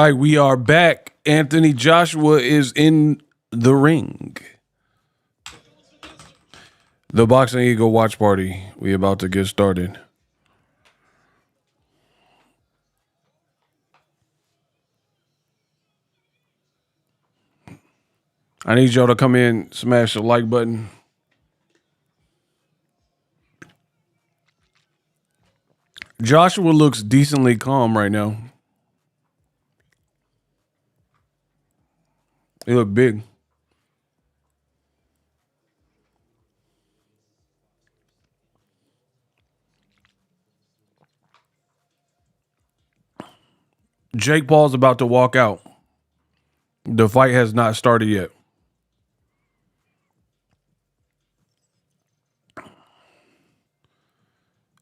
right, we are back. Anthony Joshua is in the ring. The Boxingego watch party. We about to get started. I need y'all to come in, smash the like button. Joshua looks decently calm right now. He look big. Jake Paul's about to walk out. The fight has not started yet.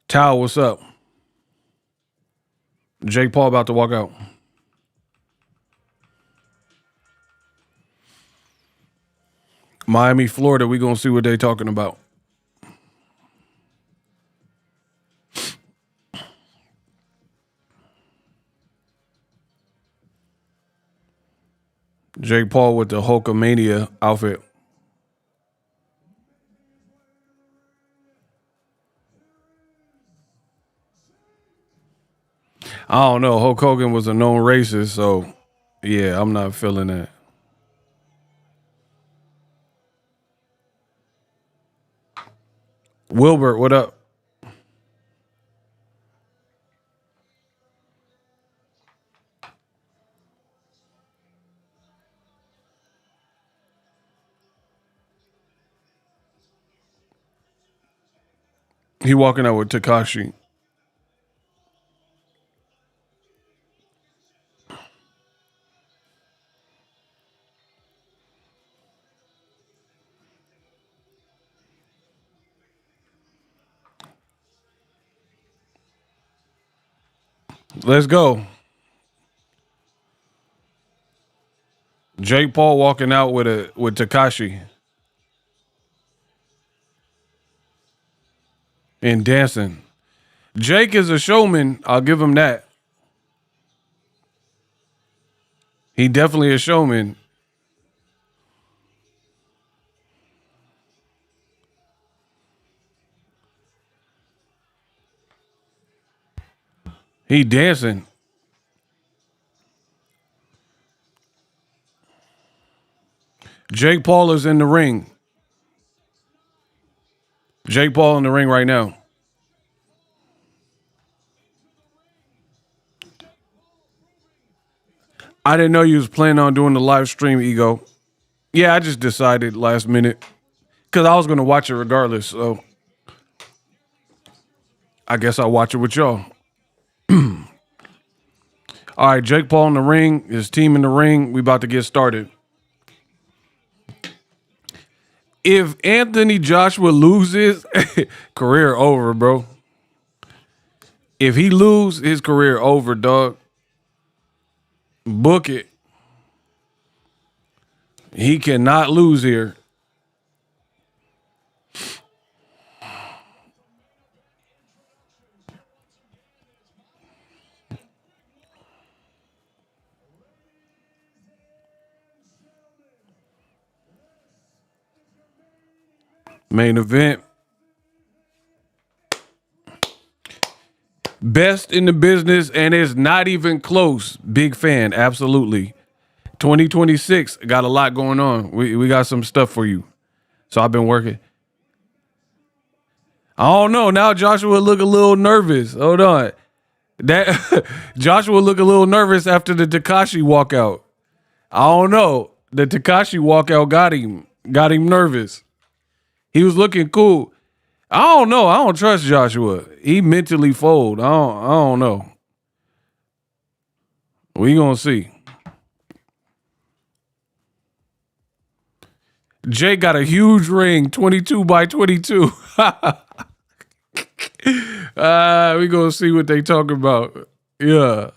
Tao, what's up? Jake Paul about to walk out. Miami, Florida, we gonna see what they talking about. Jake Paul with the Hulkamania outfit. I don't know. Hulk Hogan was a known racist, so yeah, I'm not feeling that. Wilbert, what up? He walking out with Takashi. Let's go. Jake Paul walking out with Takashi and dancing. Jake is a showman. I'll give him that. He definitely a showman. He dancing. Jake Paul is in the ring. Jake Paul in the ring right now. I didn't know you was planning on doing the live stream, Ego. Yeah, I just decided last minute because I was going to watch it regardless. So I guess I'll watch it with y'all. All right, Jake Paul in the ring, his team in the ring. We about to get started. If Anthony Joshua loses, career over, bro. If he lose, his career over, dog. Book it. He cannot lose here. Main event. Best in the business, and it's not even close. Big fan, absolutely. 2026, got a lot going on. We got some stuff for you. So I've been working. I don't know. Now Joshua look a little nervous. Hold on. That Joshua look a little nervous after the Takashi walkout. I don't know. The Takashi walkout got him nervous. He was looking cool. I don't know. I don't trust Joshua. He mentally fold. I don't know. We gonna see. Jay got a huge ring, 22 by 22. We gonna see what they talk about. Yeah.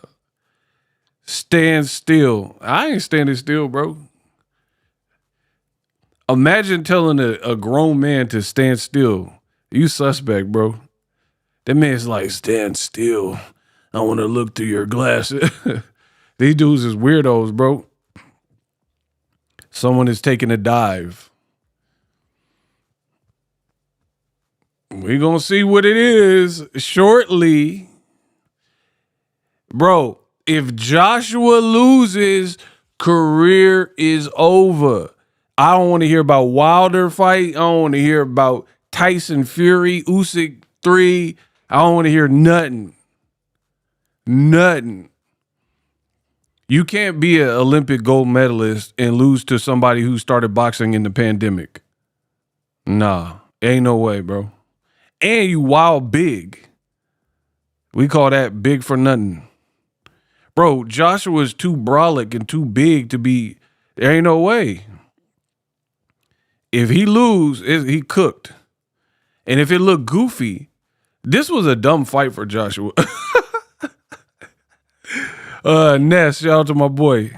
Stand still. I ain't standing still, bro. Imagine telling a grown man to stand still. You suspect, bro. That man's like, stand still. I want to look through your glasses. These dudes is weirdos, bro. Someone is taking a dive. We're going to see what it is shortly. Bro, if Joshua loses, career is over. I don't want to hear about Wilder fight. I don't want to hear about Tyson Fury, Usyk 3. I don't want to hear nothing. Nothing. You can't be an Olympic gold medalist and lose to somebody who started boxing in the pandemic. Nah, ain't no way, bro. And you wild big. We call that big for nothing. Bro, Joshua's too brolic and too big to be, there ain't no way. If he lose, he cooked. And if it looked goofy, this was a dumb fight for Joshua. Ness, shout out to my boy.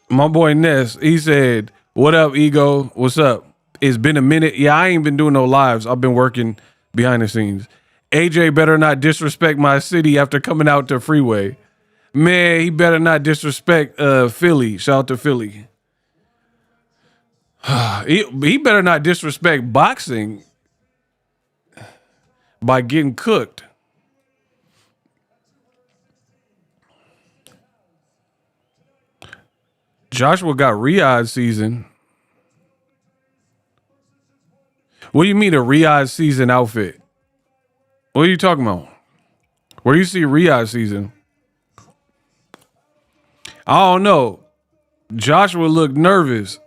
My boy Ness, he said, what up, Ego? What's up? It's been a minute. Yeah, I ain't been doing no lives. I've been working behind the scenes. AJ better not disrespect my city after coming out to Freeway. Man, he better not disrespect Philly. Shout out to Philly. He better not disrespect boxing by getting cooked. Joshua got Riyadh season. What do you mean a Riyadh season outfit? What are you talking about? Where do you see Riyadh season? I don't know. Joshua looked nervous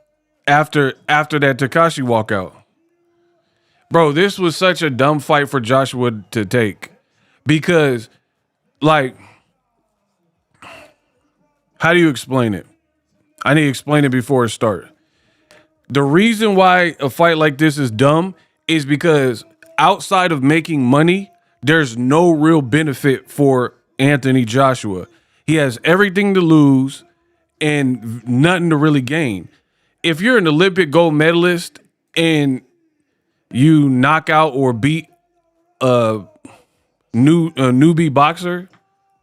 after that Tekashi walkout. Bro, this was such a dumb fight for Joshua to take. Because, like, how do you explain it? I need to explain it before it starts. The reason why a fight like this is dumb is because outside of making money, there's no real benefit for Anthony Joshua. He has everything to lose and nothing to really gain. If you're an Olympic gold medalist and you knock out or beat a newbie boxer,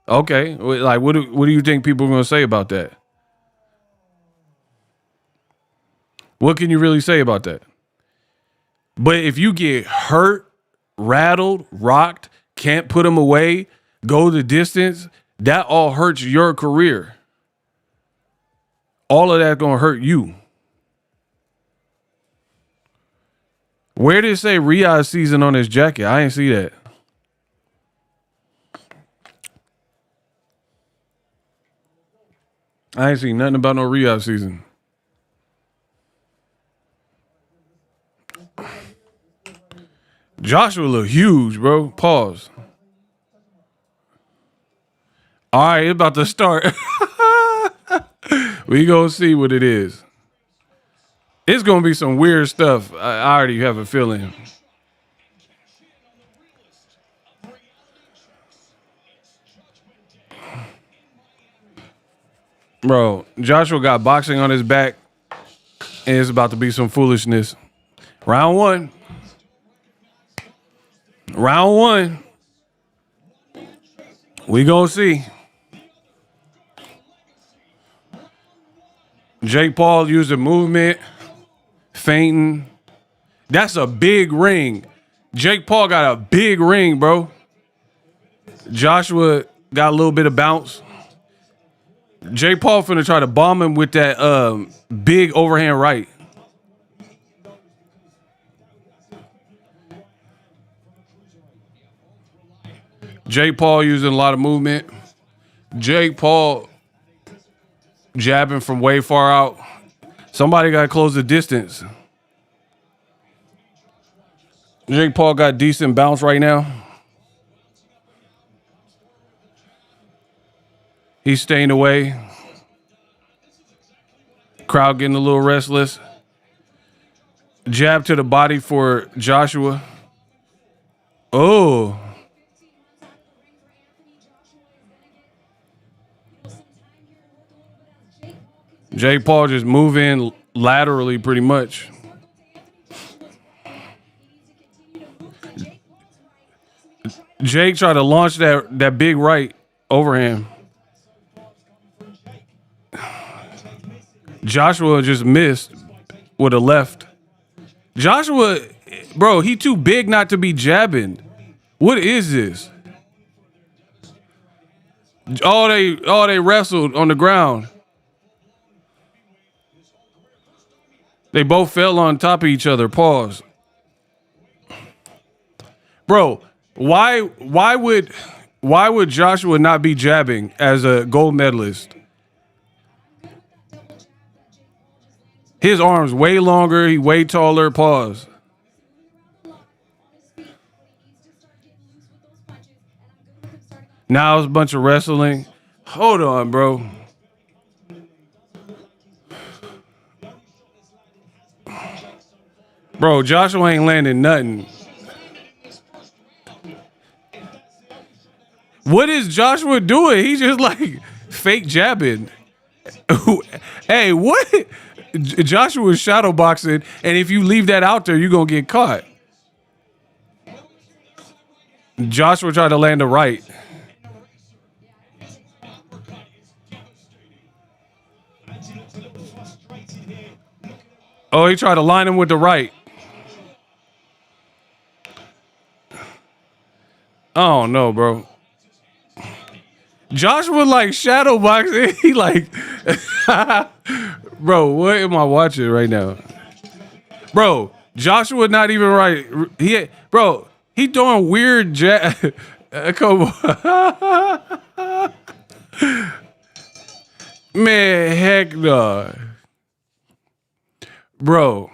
okay, like what do you think people are going to say about that? What can you really say about that? But if you get hurt, rattled, rocked, can't put them away, go the distance, that all hurts your career. All of that's going to hurt you. Where did it say Riyadh season on his jacket? I didn't see that. I ain't seen nothing about no Riyadh season. Joshua look huge, bro. Pause. All right, it's about to start. We gonna see what it is. It's gonna be some weird stuff. I already have a feeling. Bro, Joshua got boxing on his back, and it's about to be some foolishness. Round one. Round one. We gonna see. Jake Paul using movement, feinting. That's a big ring. Jake Paul got a big ring, bro. Joshua got a little bit of bounce. Jake Paul finna try to bomb him with that big overhand right. Jake Paul using a lot of movement. Jake Paul jabbing from way far out. Somebody got to close the distance. Jake Paul got decent bounce right now. He's staying away. Crowd getting a little restless. Jab to the body for Joshua. Oh. Jake Paul just moving laterally pretty much. Jake tried to launch that big right overhand. Joshua just missed with a left. Joshua, bro, he too big not to be jabbing. What is this? They wrestled on the ground. They both fell on top of each other. Pause. Bro, why would Joshua not be jabbing as a gold medalist? His arms way longer, he way taller. Pause. Now it's a bunch of wrestling. Hold on, bro. Bro, Joshua ain't landing nothing. What is Joshua doing? He just like fake jabbing. Hey, what? Joshua's shadow boxing, and if you leave that out there, you're gonna get caught. Joshua tried to land a right. Oh, he tried to line him with the right. Oh no, bro. Joshua like shadow boxing. He like, bro. What am I watching right now, bro? Joshua not even right. He doing weird jab. Come on, man. Heck no, bro.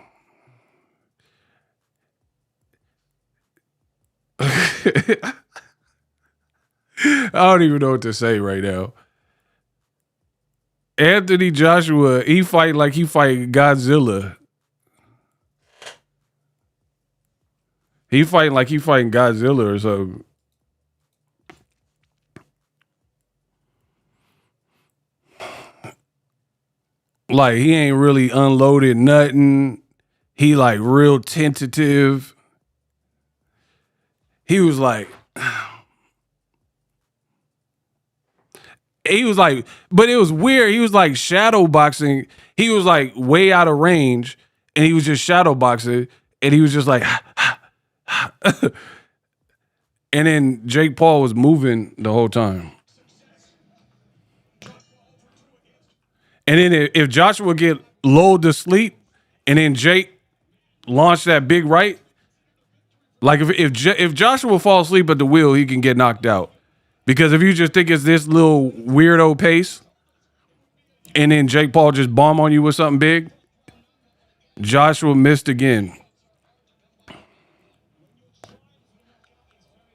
I don't even know what to say right now. Anthony Joshua, he fight like he fight Godzilla. He fighting like he fighting Godzilla or something. Like he ain't really unloaded nothing. He like real tentative. He was like, but it was weird. He was like shadow boxing. He was like way out of range, and he was just shadow boxing, and he was just like, and then Jake Paul was moving the whole time. And then if Joshua get lulled to sleep, and then Jake launched that big right, like if Joshua falls asleep at the wheel, he can get knocked out. Because if you just think it's this little weirdo pace, and then Jake Paul just bomb on you with something big, Joshua missed again.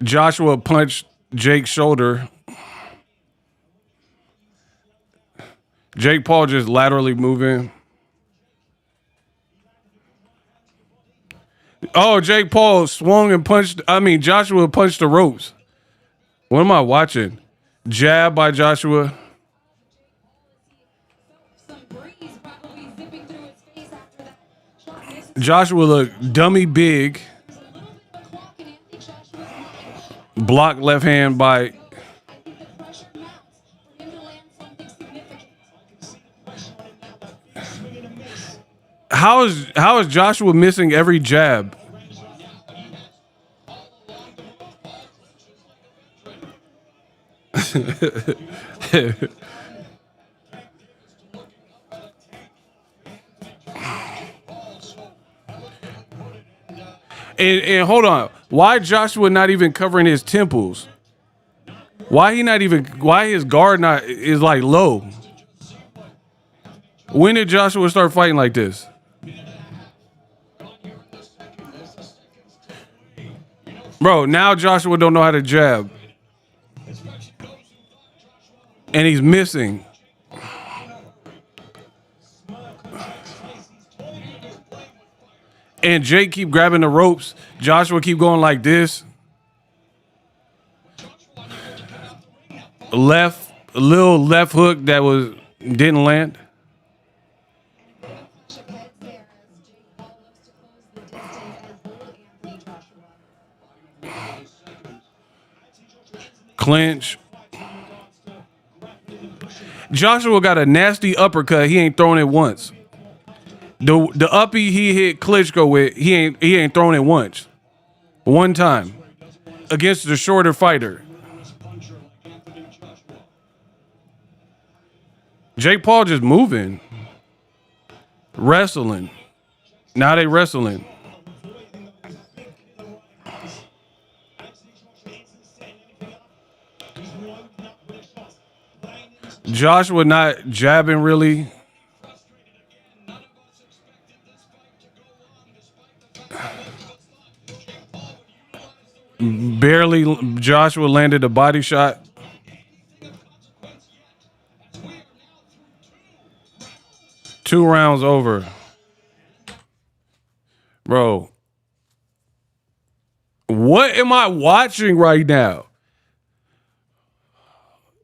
Joshua punched Jake's shoulder. Jake Paul just laterally moving. Oh, Jake Paul swung and punched. Joshua punched the ropes. What am I watching? Jab by Joshua. Joshua looked dummy big. Block left hand by. How is Joshua missing every jab? And hold on, why Joshua not even covering his temples? Why his guard not is like low? When did Joshua start fighting like this? Bro, now Joshua don't know how to jab. And he's missing. And Jake keep grabbing the ropes. Joshua keep going like this. A little left hook that didn't land. clinch. Joshua got a nasty uppercut. He ain't thrown it once. The uppie he hit Klitschko with, he ain't thrown it once. One time. Against the shorter fighter. Jake Paul just moving. Wrestling. Now they wrestling. Joshua not jabbing really. Barely Joshua landed a body shot. Two rounds over. Bro. What am I watching right now?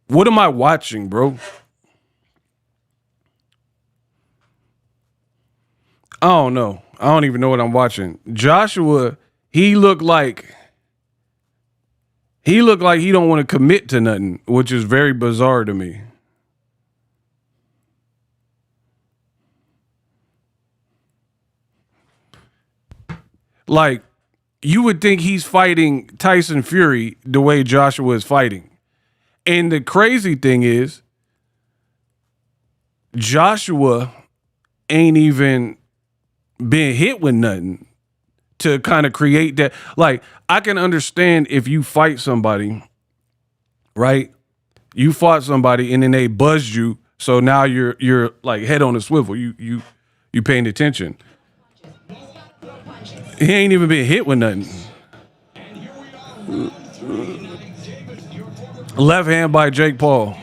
What am I watching, bro? I don't know. I don't even know what I'm watching. Joshua, he looked like he don't want to commit to nothing, which is very bizarre to me. Like, you would think he's fighting Tyson Fury the way Joshua is fighting. And the crazy thing is, Joshua ain't even been hit with nothing to kind of create that. Like, I can understand if you fight somebody, right? You fought somebody and then they buzzed you, so now you're like head on a swivel. You paying attention. He ain't even been hit with nothing. Left hand by Jake Paul.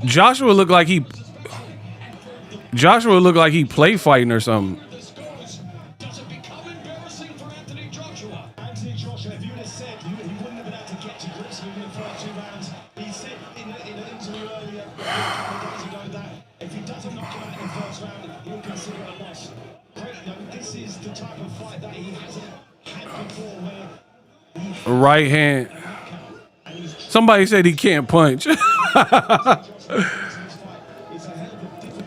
Joshua looked like he play fighting or something. Right hand. Somebody said he can't punch.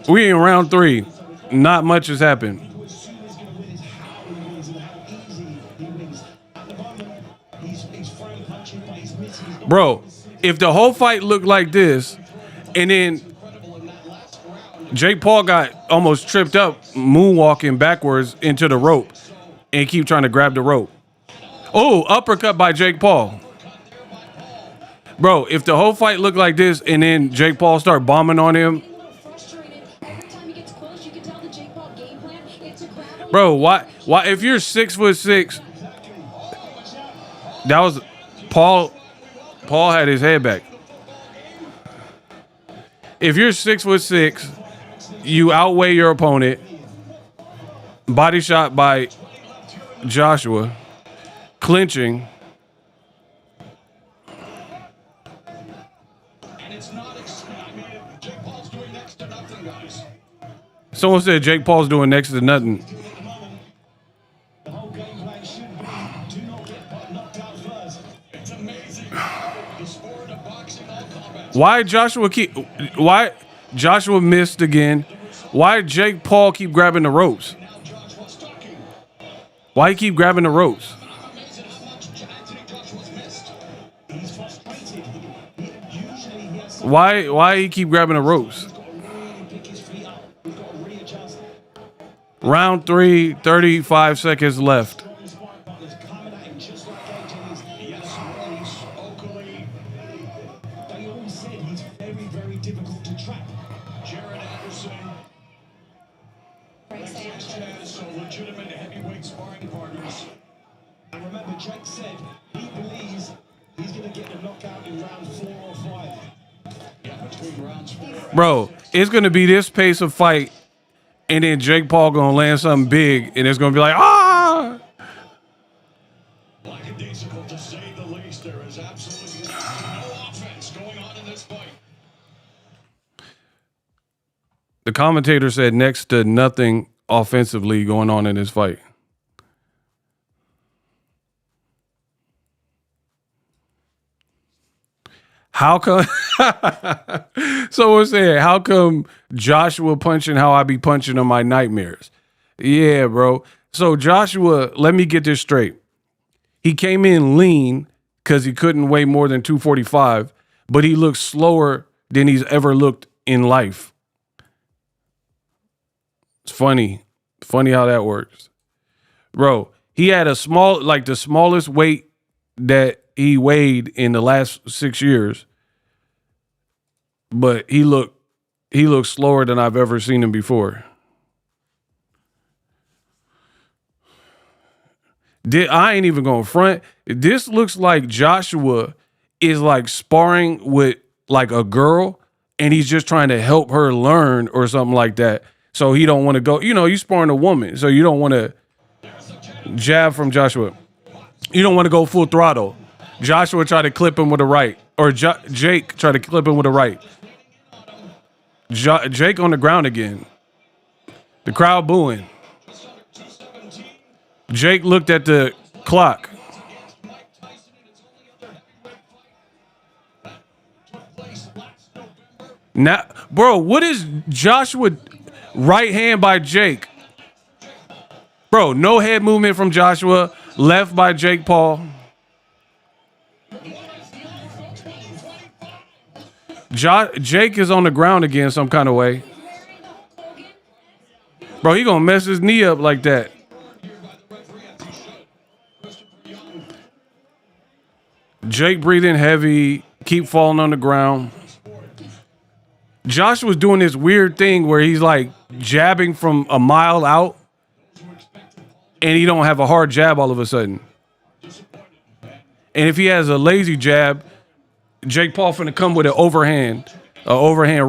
We in round 3. Not much has happened. Bro, if the whole fight looked like this, and then Jake Paul got almost tripped up moonwalking backwards into the rope and keep trying to grab the rope. Oh, uppercut by Jake Paul. Bro, if the whole fight looked like this and then Jake Paul start bombing on him. Bro, why if you're 6'6", that was Paul had his head back. If you're 6'6", you outweigh your opponent. Body shot by Joshua. Clinching. Someone said Jake Paul's doing next to nothing. Why Joshua missed again? Why Jake Paul keep grabbing the ropes? Why he keep grabbing the ropes? Why he keep grabbing the ropes? Round 3, 35 seconds left. Bro, it's going to be this pace of fight, and then Jake Paul going to land something big, and it's going to be like, ah! Lackadaisical to say the least. There is absolutely no offense going on in this fight. The commentator said next to nothing offensively going on in this fight. How come? Someone said, how come Joshua punching how I be punching in my nightmares? Yeah, bro. So Joshua, let me get this straight. He came in lean because he couldn't weigh more than 245, but he looks slower than he's ever looked in life. It's funny. Funny how that works. Bro, he had the smallest weight that he weighed in the last 6 years, but he looked slower than I've ever seen him before. I ain't even going front. This looks like Joshua is like sparring with like a girl and he's just trying to help her learn or something like that. So he don't want to go, you sparring a woman. So you don't want to jab from Joshua. You don't want to go full throttle. Joshua tried to clip him with a right, or Jake tried to clip him with a right. Jake on the ground again. The crowd booing. Jake looked at the clock. Now, bro, what is Joshua right hand by Jake? Bro, no head movement from Joshua. Left by Jake Paul. Jake is on the ground again some kind of way. Bro, he gonna mess his knee up like that. Jake breathing heavy, keep falling on the ground. Josh was doing this weird thing where he's like jabbing from a mile out and he don't have a hard jab all of a sudden. And if he has a lazy jab, Jake Paul finna come with an overhand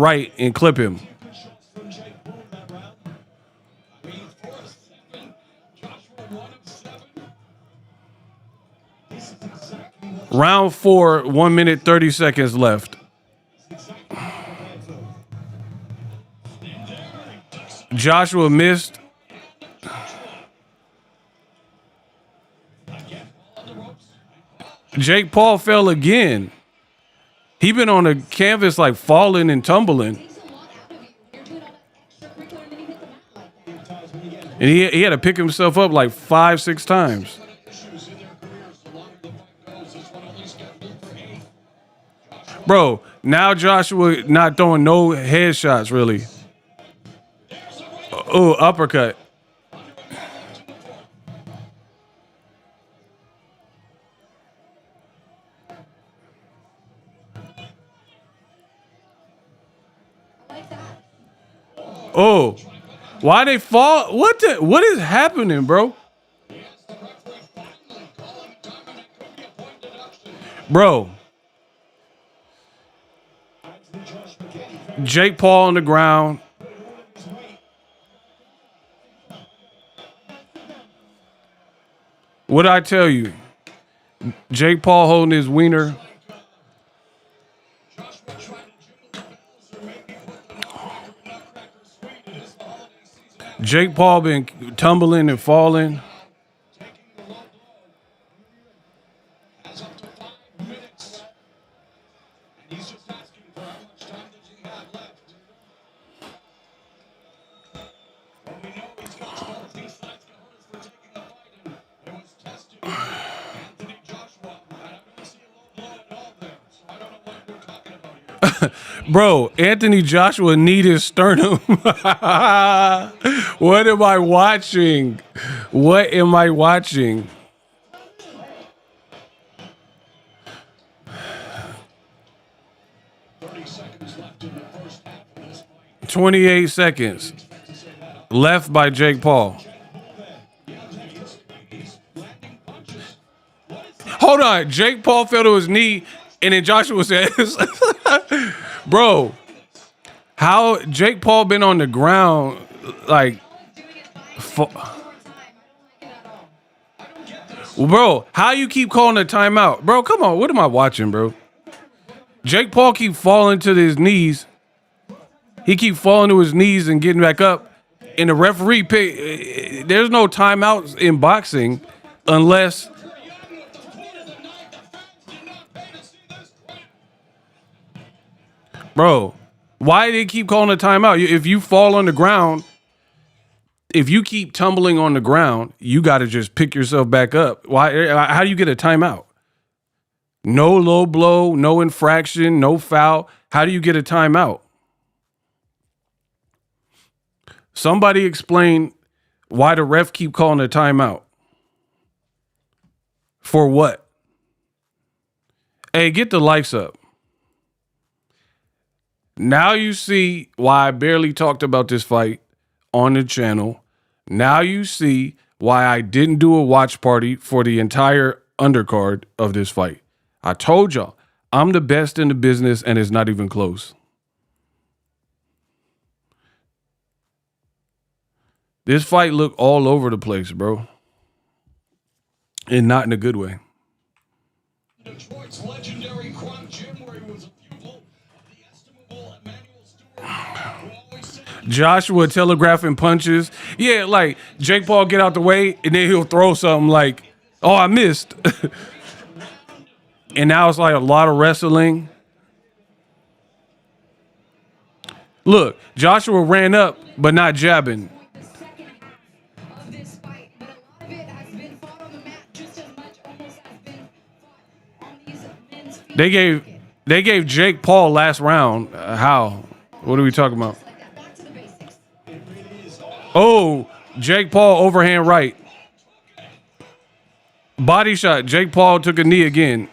right and clip him. Round 4, 1 minute, 30 seconds left. Joshua missed. Jake Paul fell again. He been on the canvas like falling and tumbling. And he had to pick himself up like 5-6 times. Bro, now Joshua not throwing no headshots really. Oh, uppercut. Oh, why they fall? What is happening, bro? Bro. Jake Paul on the ground. What'd I tell you? Jake Paul holding his wiener. Jake Paul been tumbling and falling. Bro, Anthony Joshua need his sternum. What am I watching? What am I watching? "28 seconds left by Jake Paul." Hold on. Jake Paul fell to his knee, and then Joshua says, bro, how Jake Paul been on the ground like... Bro, how you keep calling a timeout? Bro, come on. What am I watching, bro? Jake Paul keep falling to his knees. He keep falling to his knees and getting back up. And the referee pick. There's no timeouts in boxing unless. Bro, why do they keep calling a timeout? If you fall on the ground, if you keep tumbling on the ground, you got to just pick yourself back up. Why? How do you get a timeout? No low blow, no infraction, no foul. How do you get a timeout? Somebody explain why the ref keep calling a timeout. For what? Hey, get the lights up. Now you see why I barely talked about this fight on the channel. Now you see why I didn't do a watch party for the entire undercard of this fight. I told y'all, I'm the best in the business and it's not even close. This fight looked all over the place, bro. And not in a good way. Detroit's legendary crime gym where he was a pupil of the estimable Emmanuel Stewart. Joshua telegraphing punches. Yeah, like Jake Paul get out the way and then he'll throw something like, oh, I missed. And now it's like a lot of wrestling. Look, Joshua ran up, but not jabbing. They gave Jake Paul last round. How? What are we talking about? Oh, Jake Paul overhand right. Body shot. Jake Paul took a knee again.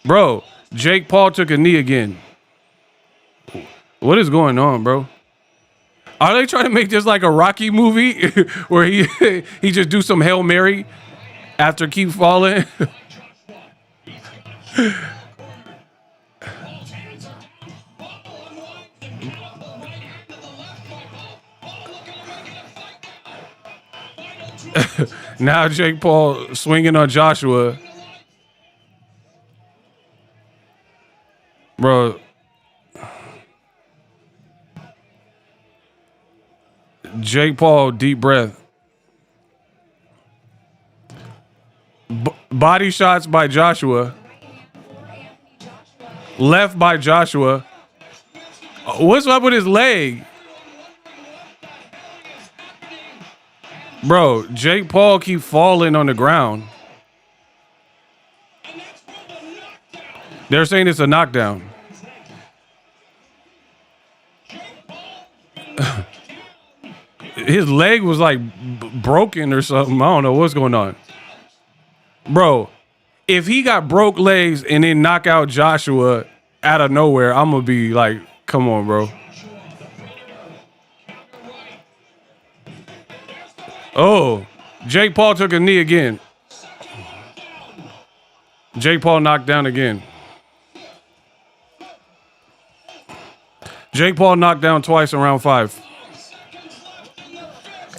Bro, Jake Paul took a knee again. What is going on, bro? Are they trying to make this like a Rocky movie where he just do some Hail Mary after keep falling? Now Jake Paul swinging on Joshua. Bro. Jake Paul, deep breath. Body shots by Joshua. Left by Joshua. What's up with his leg? Bro, Jake Paul keep falling on the ground. They're saying it's a knockdown. His leg was like broken or something. I don't know what's going on. Bro, if he got broke legs and then knock out Joshua out of nowhere, I'm going to be like, come on, bro. Oh, Jake Paul took a knee again. Jake Paul knocked down again. Jake Paul knocked down twice in round 5.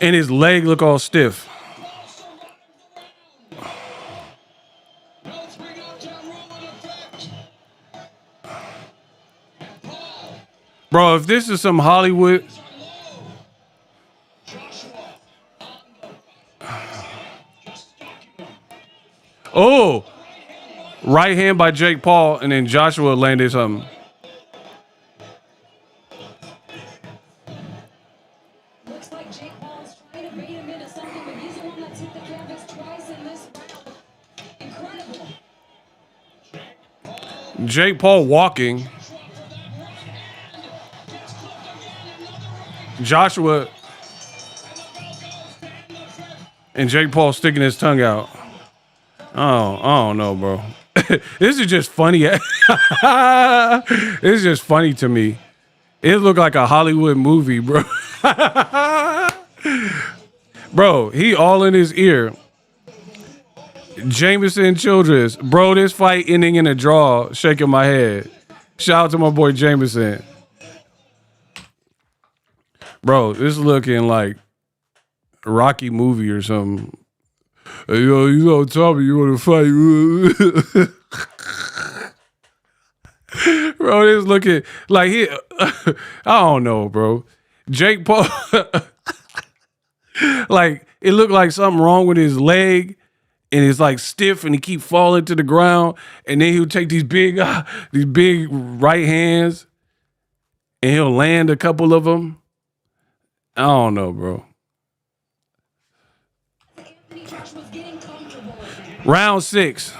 And his leg look all stiff. Bro, if this is some Hollywood... Oh! Right hand by Jake Paul, and then Joshua landed something. Looks like Jake Paul's trying to bait him into something, but he's the one that's hit the canvas twice in this round. Incredible. Jake Paul walking. Joshua and Jake Paul sticking his tongue out. Oh, I don't know, bro. This is just funny. This is just funny to me. It looked like a Hollywood movie, bro. Bro, he all in his ear. Jameson Childress. Bro, this fight ending in a draw, shaking my head. Shout out to my boy Jameson. Bro, this is looking like a Rocky movie or something. Hey, yo, you know, Tommy, you want to fight? Bro, this looking like he... I don't know, bro. Jake Paul, like it looked like something wrong with his leg, and it's like stiff, and he keep falling to the ground, and then he'll take these big right hands, and he'll land a couple of them. I don't know, bro. Anthony Joshua's getting comfortable. Round 6.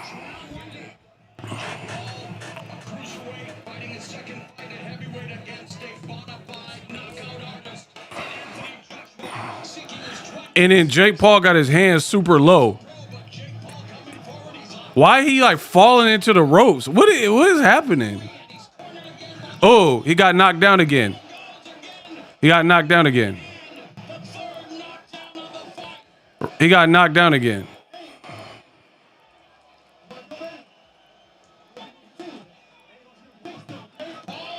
Cruiserweight fighting his second fight at heavyweight against a bona fide knockout artist. Anthony Joshua seeking his 12th And then Jake Paul got his hands super low. but Jake Paul coming forward. He's on Why he like falling into the ropes? What is happening? Oh, he got knocked down again. He got knocked down again. He got knocked down again.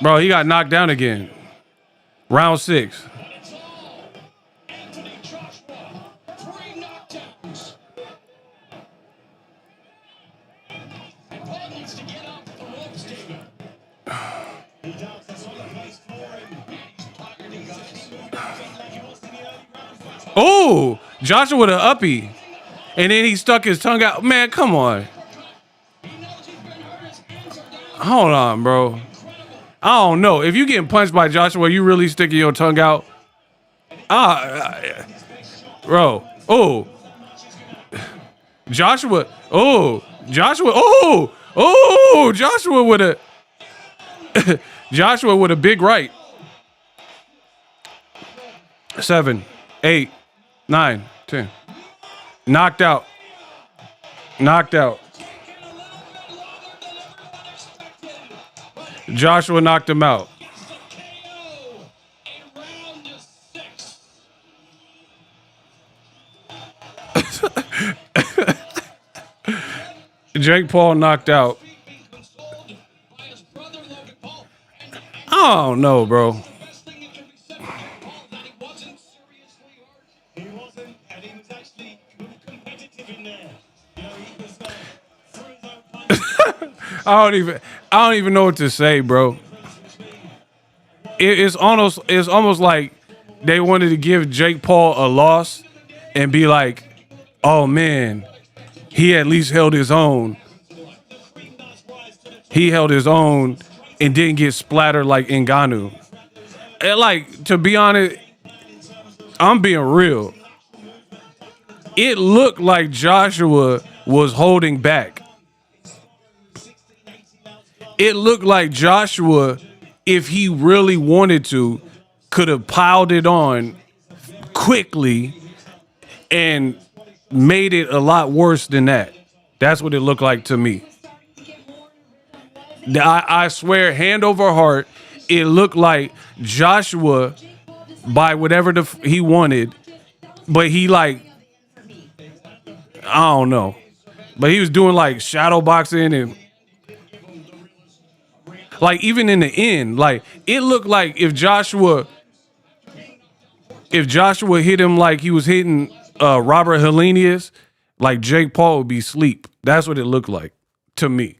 Bro, he got knocked down again. Round 6. it's all Anthony Joshua. 3 knockdowns. And Paul needs to get off the ropes, David. He does. That's all the place for him. He's tired, he guys. Oh, Joshua with an uppie. And then he stuck his tongue out. Man, come on. He knows he's been hurt. His hands are down. Hold on, bro. I don't know. If you getting punched by Joshua, you really sticking your tongue out? Bro. Oh. Joshua. Oh. Joshua. Oh. Oh. Joshua with a Joshua with a big right. 7, 8, 9, 10. Knocked out. Knocked out. Joshua knocked him out. KO in round 6. Jake Paul knocked out. Being consoled by his brother Logan Paul. And I don't know, bro. the best thing that can be said for Jake Paul that he wasn't seriously hurt. He wasn't, and he was actually competitive in there. You know, he was through his own punch. I don't even know what to say, bro. It's almost like they wanted to give Jake Paul a loss and be like, oh man, he at least held his own. He held his own and didn't get splattered like Ngannou. And like, to be honest, I'm being real. It looked like Joshua was holding back. It looked like Joshua, if he really wanted to, could have piled it on quickly and made it a lot worse than that. That's what it looked like to me. I swear, hand over heart, it looked like Joshua, by whatever he wanted, but he like, I don't know. But he was doing like shadow boxing and like even in the end, like it looked like if Joshua hit him like he was hitting Robert Helenius, like Jake Paul would be asleep. That's what it looked like to me.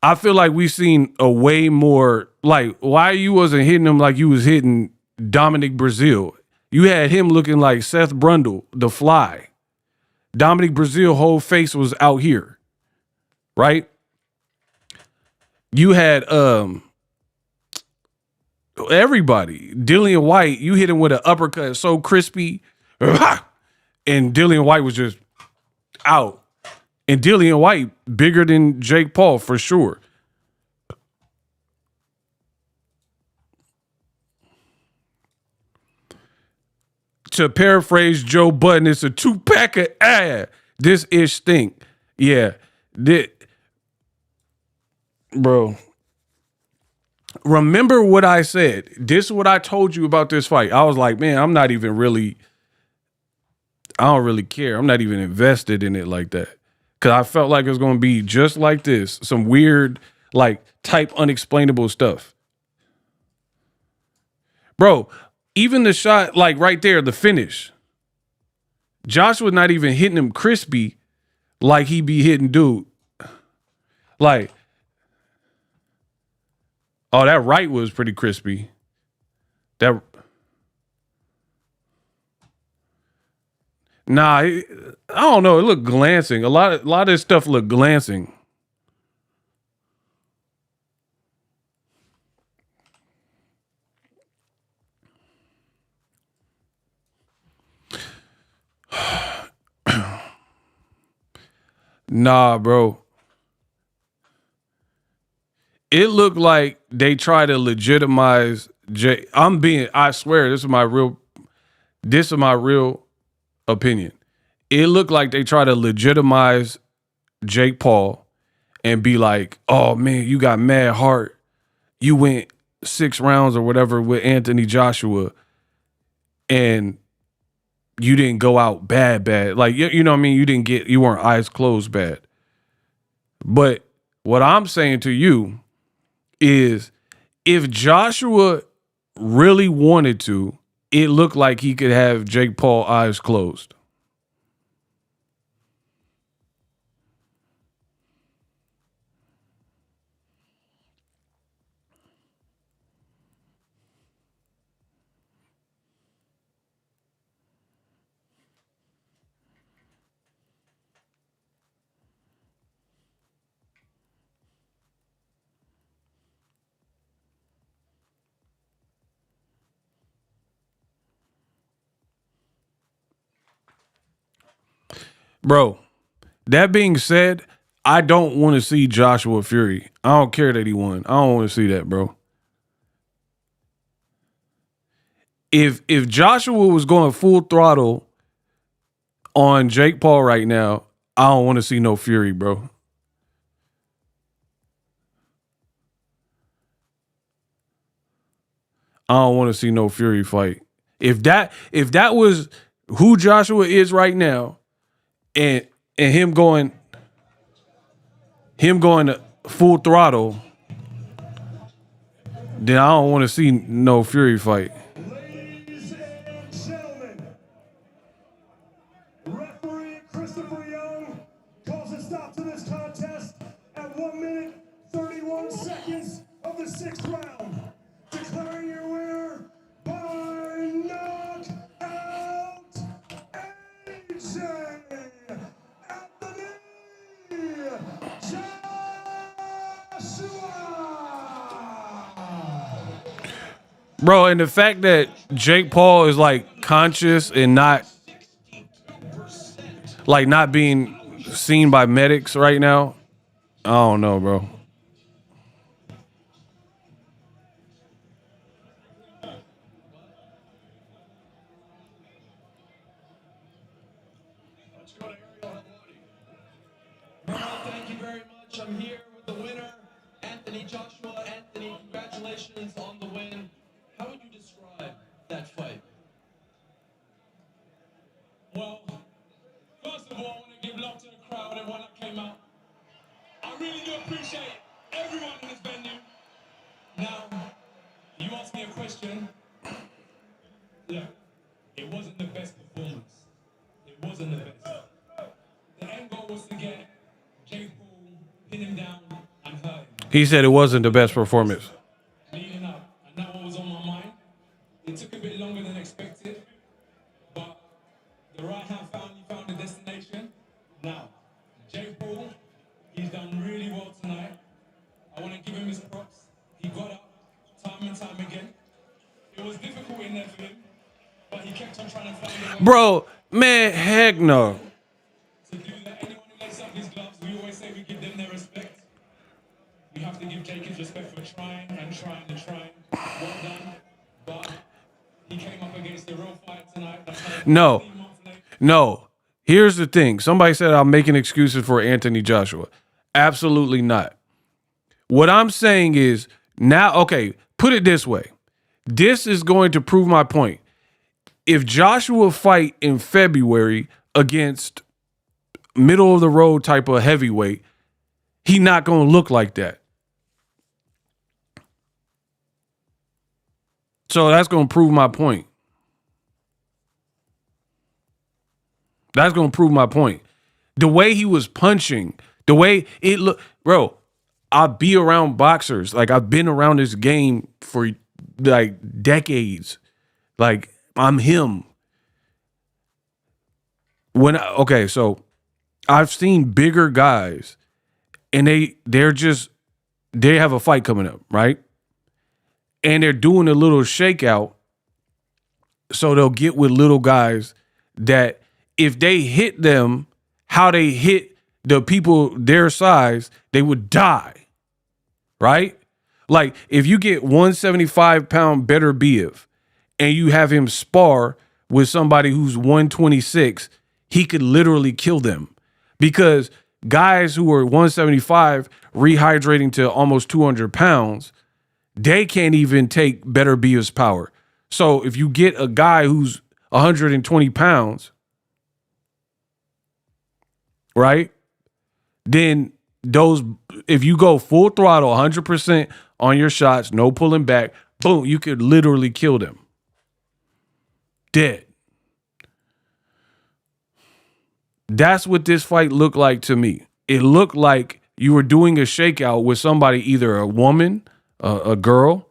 I feel like we've seen a way more, like why you wasn't hitting him like you was hitting Dominic Brazil. You had him looking like Seth Brundle, the Fly. Dominic Brazil whole face was out here, right? You had everybody. Dillian White, you hit him with an uppercut so crispy, and Dillian White was just out. And Dillian White bigger than Jake Paul for sure. To paraphrase Joe Budden, it's a 2-pack of ass. This ish stink. Yeah. Bro. Remember what I said. This is what I told you about this fight. I was like, man, I don't really care. I'm not even invested in it like that. Because I felt like it was going to be just like this. Some weird, like, type unexplainable stuff. Bro, even the shot, like, right there, the finish. Josh was not even hitting him crispy like he be hitting dude. Like, oh, that right was pretty crispy. That I don't know. It looked glancing. A lot of this stuff looked glancing. Nah, bro. It looked like they try to legitimize Jay. I swear, this is my real opinion. It looked like they try to legitimize Jake Paul and be like, oh man, you got mad heart. You went 6 rounds or whatever with Anthony Joshua and you didn't go out bad. Like, you know what I mean? You weren't eyes closed bad. But what I'm saying to you is if Joshua really wanted to, it looked like he could have Jake Paul eyes closed. Bro, that being said, I don't want to see Joshua Fury. I don't care that he won. I don't want to see that, bro. If Joshua was going full throttle on Jake Paul right now, I don't want to see no Fury, bro. I don't want to see no Fury fight. If that was who Joshua is right now, and him going to full throttle, then I don't want to see no Fury fight. Ladies and gentlemen, referee Christopher Young calls a stop to this contest at 1 minute 31 seconds of the 6th round, declaring your winner by knockout, AJ Anthony Joshua. Bro, and the fact that Jake Paul is like conscious and not being seen by medics right now, I don't know, bro. Thank you very much. I'm here with the winner, Anthony Joshua. Anthony, congratulations on the win. How would you describe that fight? Well, first of all, I want to give love to the crowd, everyone that came out. I really do appreciate everyone in this venue. Now, you asked me a question. Look, it wasn't the best performance. It wasn't the best. The end goal was to get Jake Paul, pin him down, and hurt him. He said it wasn't the best performance. Leading up, and that what was on my mind. It took a bit longer than expected, but the right hand finally found the destination. Now, Jake Paul, he's done really well tonight. I want to give him his props. He got up time and time again. It was difficult in there for him, but he kept on trying to find a way Bro, man, heck no. to do that. Anyone who laces up his gloves, we always say we give them their respect. We have to give Jake his respect for trying and trying and trying. Well done. But he came up against the real fight tonight. That's how No. 15 months later. No. Here's the thing. Somebody said I'm making excuses for Anthony Joshua. Absolutely not. What I'm saying is now, okay, put it this way. This is going to prove my point. If Joshua fight in February against middle of the road type of heavyweight, he not going to look like that. So that's going to prove my point. That's going to prove my point. The way he was punching, the way it looked, bro, I be around boxers. Like, I've been around this game for like decades. Like, I'm him. So I've seen bigger guys and they have a fight coming up, right? And they're doing a little shakeout. So they'll get with little guys that if they hit them how they hit the people their size, they would die, right? Like, if you get 175-pound better Biev and you have him spar with somebody who's 126, he could literally kill them, because guys who are 175 rehydrating to almost 200 pounds, they can't even take better Biev's power. So if you get a guy who's 120 pounds, right, then if you go full throttle, 100% on your shots, no pulling back, boom, you could literally kill them. Dead. That's what this fight looked like to me. It looked like you were doing a shakeout with somebody, either a woman, a girl,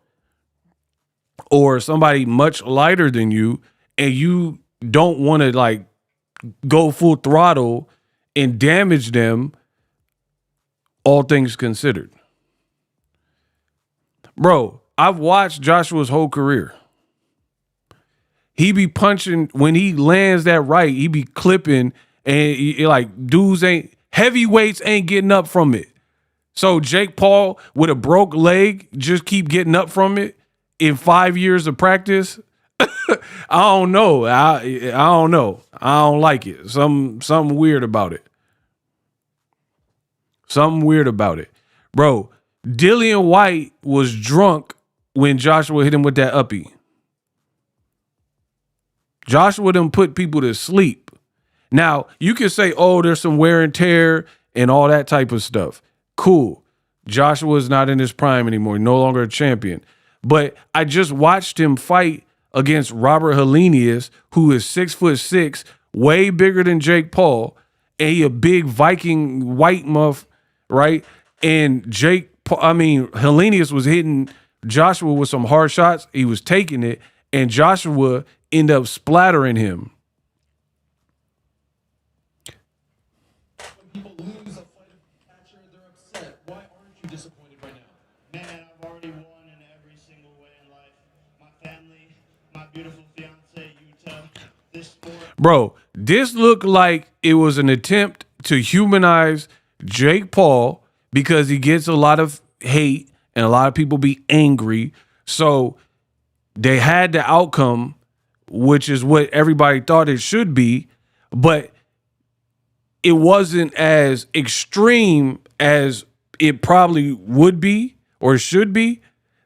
or somebody much lighter than you, and you don't want to like go full throttle and damage them, all things considered. Bro, I've watched Joshua's whole career. He be punching, when he lands that right, he be clipping, and like heavyweights ain't getting up from it. So Jake Paul with a broke leg just keep getting up from it in 5 years of practice. I don't know. I don't know. I don't like it. Something weird about it. Something weird about it. Bro, Dillian White was drunk when Joshua hit him with that uppie. Joshua done put people to sleep. Now, you can say, oh, there's some wear and tear and all that type of stuff. Cool. Joshua's not in his prime anymore. No longer a champion. But I just watched him fight against Robert Helenius, who is 6'6", way bigger than Jake Paul, and he a big Viking white muff, right? And Helenius was hitting Joshua with some hard shots. He was taking it, and Joshua ended up splattering him. When people lose a fight of catcher, they're upset. Why aren't you disappointed right now? Man, I've already won in every single way in life. My family, my beautiful fiance, Utah, this sport. Bro, this looked like it was an attempt to humanize Jake Paul, because he gets a lot of hate and a lot of people be angry. So they had the outcome, which is what everybody thought it should be, but it wasn't as extreme as it probably would be or should be.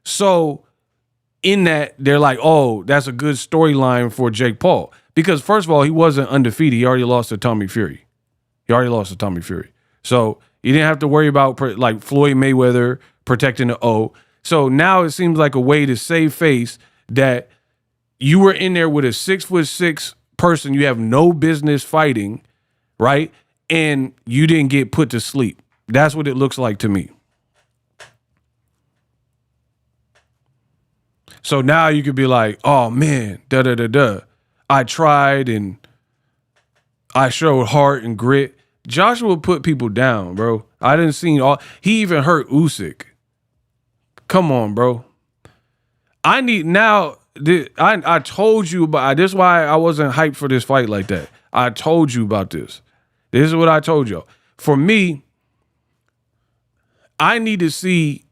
So in that, they're like, oh, that's a good storyline for Jake Paul. Because first of all, he wasn't undefeated. He already lost to Tommy Fury. So you didn't have to worry about like Floyd Mayweather protecting the O. So now it seems like a way to save face that you were in there with a 6'6" person you have no business fighting, right? And you didn't get put to sleep. That's what it looks like to me. So now you could be like, oh man, I tried and I showed heart and grit. Joshua put people down, bro. I didn't see he even hurt Usyk. Come on, bro. I told you about this is why I wasn't hyped for this fight like that. I told you about this. This is what I told you. For me, I need to see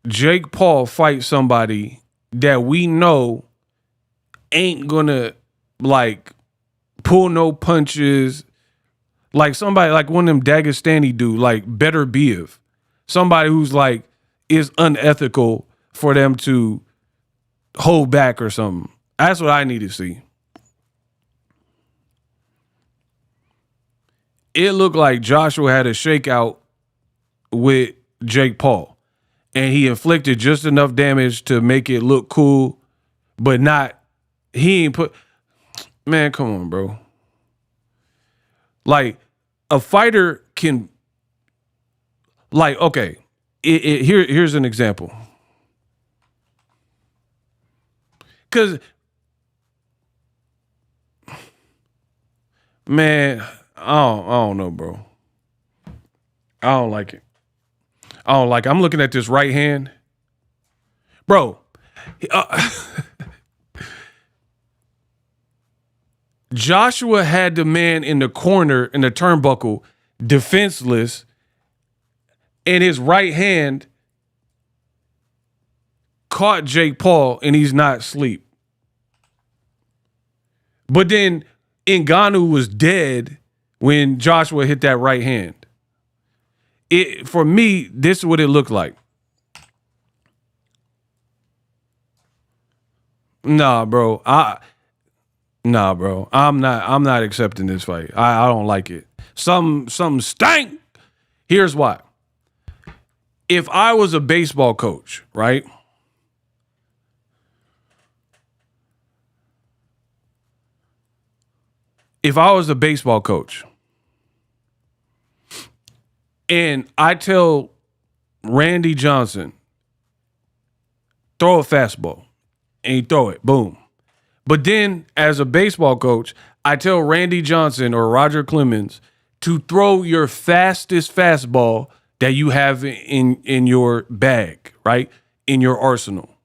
Jake Paul fight somebody that we know ain't gonna like pull no punches, like somebody like one of them Dagestani dude, like Better Biev, somebody who's like is unethical for them to hold back or something. That's what I need to see. It looked like Joshua had a shakeout with Jake Paul, and he inflicted just enough damage to make it look cool, but he ain't put, man, come on, bro. Like, a fighter can, like, okay, here's an example. Cause man, I don't know, bro. I don't like it. I don't like it. I'm looking at this right hand. Bro, Joshua had the man in the corner in the turnbuckle defenseless, and his right hand caught Jake Paul, and he's not asleep. But then Ngannou was dead when Joshua hit that right hand. For me, this is what it looked like. Nah, bro. I'm not accepting this fight. I don't like it. Some stank. Here's why. If I was a baseball coach, right? If I was a baseball coach and I tell Randy Johnson, throw a fastball, and he throw it, boom. But then as a baseball coach, I tell Randy Johnson or Roger Clemens to throw your fastest fastball that you have in your bag, right? In your arsenal.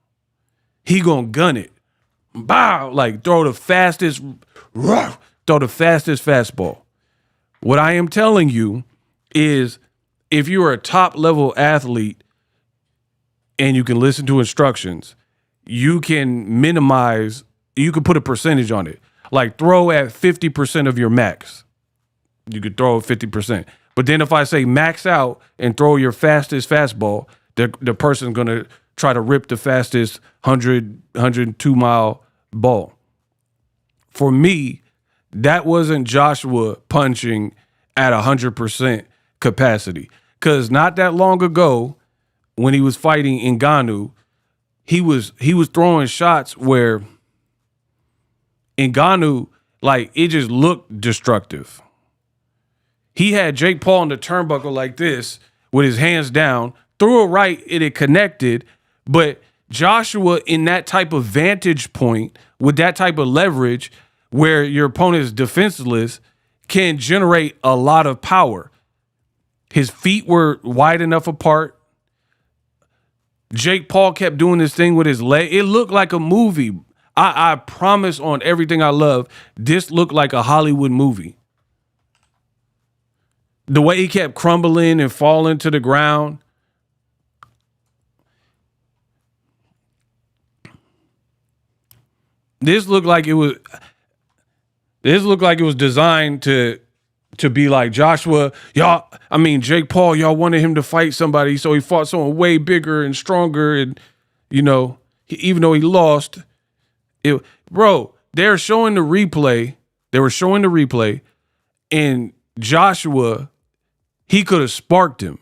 He gonna gun it. Bow, like throw the fastest fastball. What I am telling you is if you are a top level athlete and you can listen to instructions, you can minimize, you can put a percentage on it. Like throw at 50% of your max. You could throw 50%. But then if I say max out and throw your fastest fastball, the person's going to try to rip the fastest 102 mile ball. For me, that wasn't Joshua punching at 100% capacity. Because not that long ago, when he was fighting Ngannou, he was throwing shots where Ngannou, like, it just looked destructive. He had Jake Paul in the turnbuckle like this with his hands down, threw a right, it connected, but Joshua in that type of vantage point with that type of leverage where your opponent is defenseless can generate a lot of power. His feet were wide enough apart. Jake Paul kept doing this thing with his leg. It looked like a movie. I promise on everything I love, this looked like a Hollywood movie. The way he kept crumbling and falling to the ground. This looked like it was designed to be like Joshua. Jake Paul, y'all wanted him to fight somebody, so he fought someone way bigger and stronger, and even though he lost, they're showing the replay. They were showing the replay, and Joshua, he could have sparked him.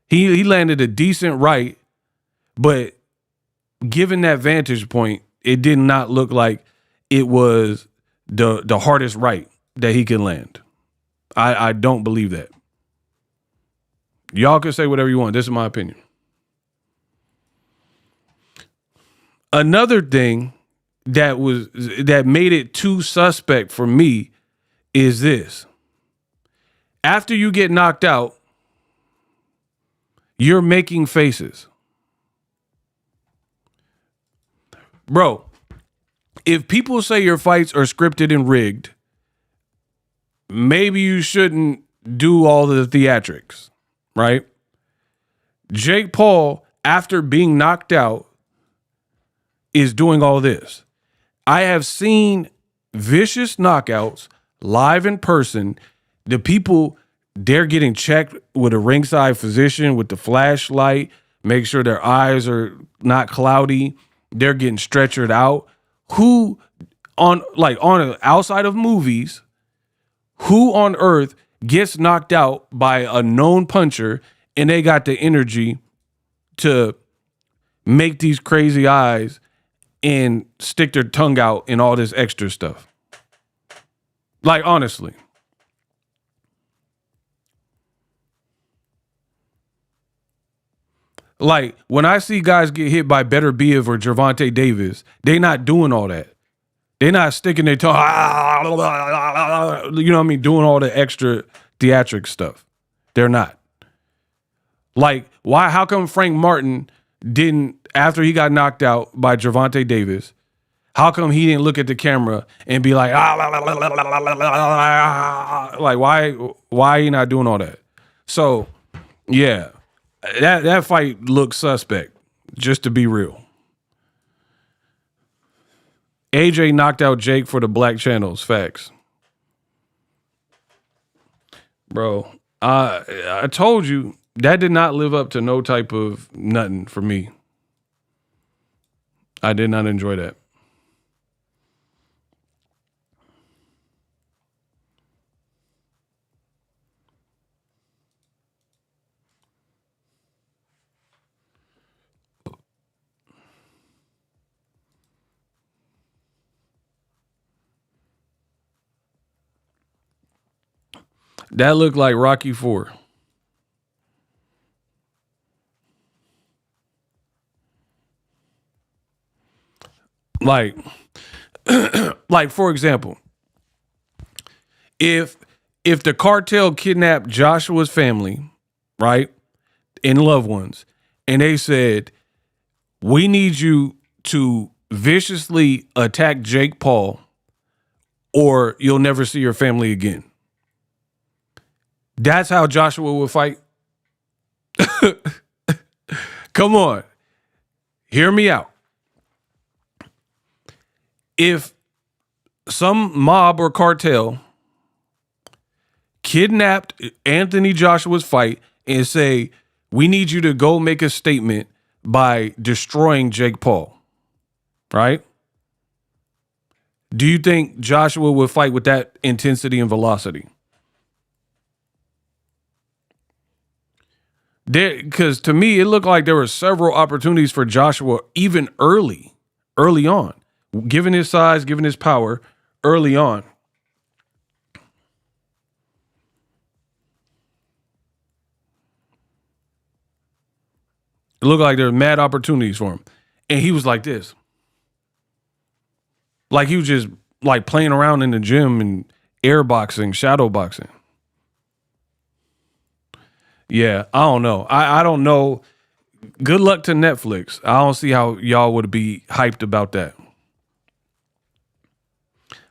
He landed a decent right, but given that vantage point, it did not look like it was the hardest right that he can land. I don't believe that. Y'all can say whatever you want. This is my opinion. Another thing that made it too suspect for me is this. After you get knocked out, you're making faces. Bro, if people say your fights are scripted and rigged, maybe you shouldn't do all the theatrics, right? Jake Paul, after being knocked out, is doing all this. I have seen vicious knockouts live in person. The people, they're getting checked with a ringside physician with the flashlight, make sure their eyes are not cloudy. They're getting stretchered out. Who outside of movies, who on earth gets knocked out by a known puncher and they got the energy to make these crazy eyes and stick their tongue out and all this extra stuff? Like, honestly. Like, when I see guys get hit by Better Biev or Gervonta Davis, they not doing all that. They not sticking their tongue, you know what I mean, doing all the extra theatric stuff. They're not. Like, why? How come Frank Martin didn't, after he got knocked out by Gervonta Davis, how come he didn't look at the camera and be like, like, why are you not doing all that? So, yeah, that fight looks suspect, just to be real. AJ knocked out Jake for the Black Channels. Facts. Bro, I told you, that did not live up to no type of nothing for me. I did not enjoy that. That looked like Rocky IV. Like, like for example, if the cartel kidnapped Joshua's family, right, and loved ones, and they said, we need you to viciously attack Jake Paul or you'll never see your family again. That's how Joshua would fight. Come on. Hear me out. If some mob or cartel kidnapped Anthony Joshua's fight and say, we need you to go make a statement by destroying Jake Paul, right? Do you think Joshua would fight with that intensity and velocity? Because to me, it looked like there were several opportunities for Joshua even early on, given his size, given his power early on. It looked like there were mad opportunities for him. And he was like this. Like he was just like playing around in the gym and air boxing, shadow boxing. Yeah, I don't know. I don't know. Good luck to Netflix. I don't see how y'all would be hyped about that.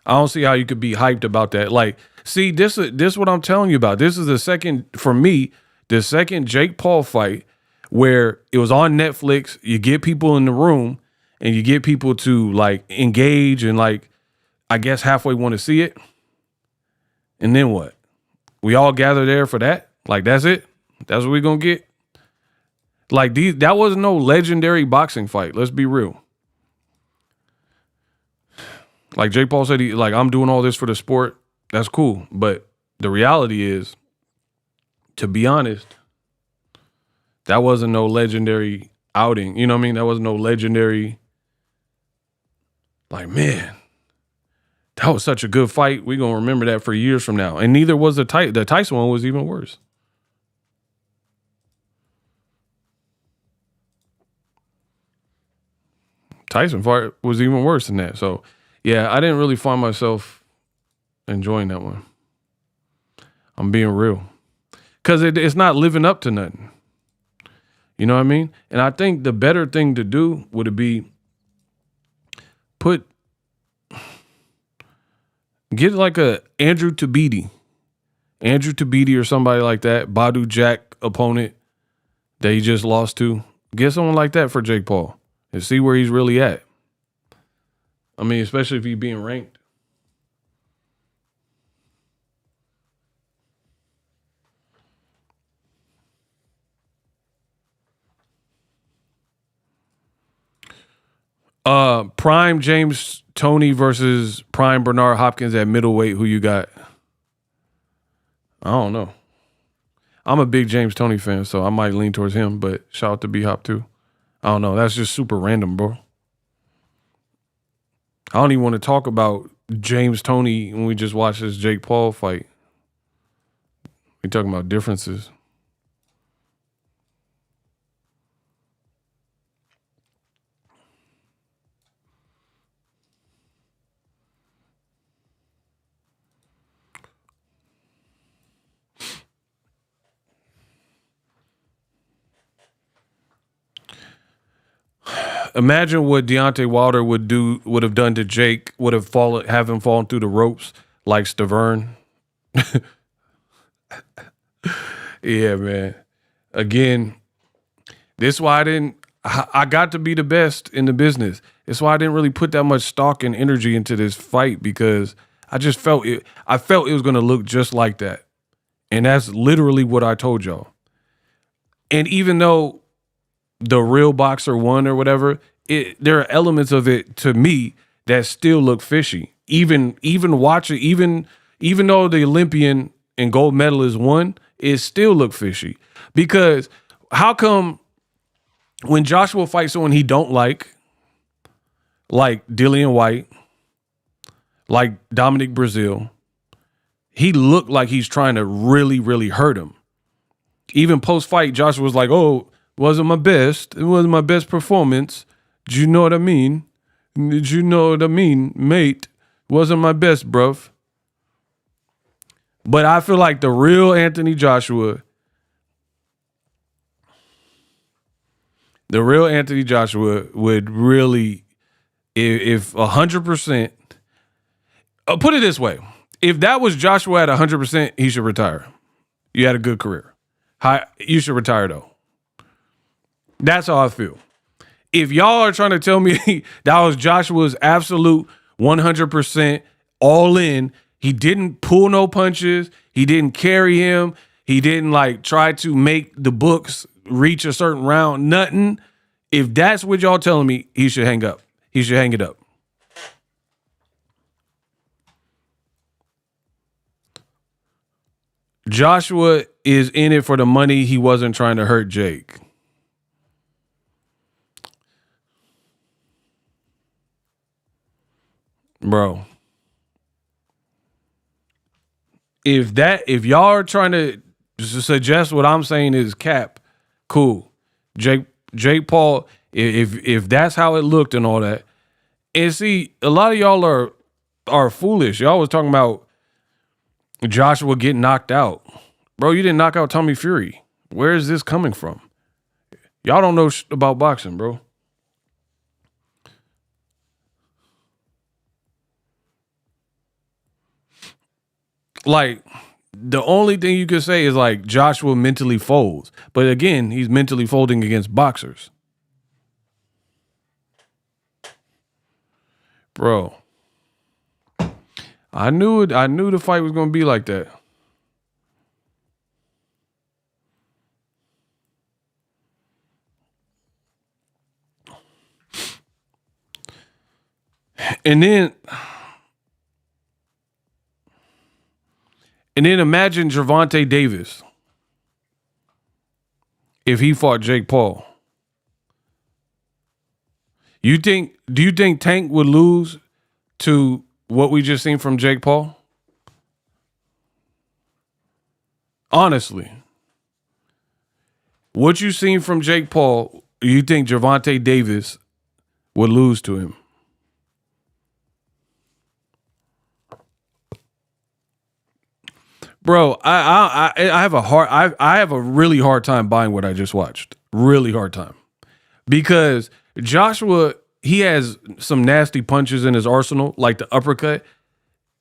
I don't see how you could be hyped about that. Like, see, this is what I'm telling you about. This is the second Jake Paul fight where it was on Netflix. You get people in the room and you get people to like engage and like, I guess halfway want to see it. And then what? We all gather there for that? Like, that's it? That's what we're going to get? Like, that was no legendary boxing fight. Let's be real. Like Jake Paul said, I'm doing all this for the sport. That's cool. But the reality is, to be honest, that wasn't no legendary outing. You know what I mean? That wasn't no legendary, like, man, that was such a good fight. We're going to remember that for years from now. And neither was the Tyson one was even worse. Tyson fight was even worse than that. So, yeah, I didn't really find myself enjoying that one. I'm being real. Because it's not living up to nothing. You know what I mean? And I think the better thing to do would be get like a Andrew Tabiti or somebody like that, Badu Jack opponent that he just lost to. Get someone like that for Jake Paul and see where he's really at. I mean, especially if he's being ranked. Prime James Toney versus Prime Bernard Hopkins at middleweight. Who you got? I don't know. I'm a big James Toney fan, so I might lean towards him, but shout out to B-Hop too. I don't know. That's just super random, bro. I don't even want to talk about James Toney when we just watched this Jake Paul fight. We talking about differences. imagine what Deontay Wilder would have done to Jake, have him fallen through the ropes like Stavern. Yeah, man. Again, this is why I got to be the best in the business. It's why I didn't really put that much stock and energy into this fight, because I just felt it. I felt it was going to look just like that. And that's literally what I told y'all. And even though the real boxer won or whatever, there are elements of it to me that still look fishy. Even watching, even though the Olympian and gold medalist won, it still look fishy. Because how come when Joshua fights someone he don't like Dillian White, like Dominic Brazil, he looked like he's trying to really, really hurt him. Even post-fight, Joshua was like, oh, wasn't my best. It wasn't my best performance. Did you know what I mean? Did you know what I mean, mate? Wasn't my best, bruv. But I feel like the real Anthony Joshua, would really, if 100%, put it this way. If that was Joshua at 100%, he should retire. You had a good career. You should retire, though. That's how I feel. If y'all are trying to tell me that was Joshua's absolute 100% all in, he didn't pull no punches, he didn't carry him, he didn't try to make the books reach a certain round, nothing. If that's what y'all telling me, he should hang up. He should hang it up. Joshua is in it for the money. He wasn't trying to hurt Jake. Bro. If y'all are trying to suggest what I'm saying is cap, cool. Jake Paul, if that's how it looked and all that. And see, a lot of y'all are foolish. Y'all was talking about Joshua getting knocked out. Bro, you didn't knock out Tommy Fury. Where is this coming from? Y'all don't know about boxing, bro. The only thing you could say is Joshua mentally folds. But again, he's mentally folding against boxers. Bro. I knew it. I knew the fight was going to be like that. And then imagine Gervonta Davis if he fought Jake Paul. Do you think Tank would lose to what we just seen from Jake Paul? Honestly. What you seen from Jake Paul, you think Gervonta Davis would lose to him? Bro, I have a really hard time buying what I just watched. Really hard time. Because Joshua, he has some nasty punches in his arsenal, like the uppercut.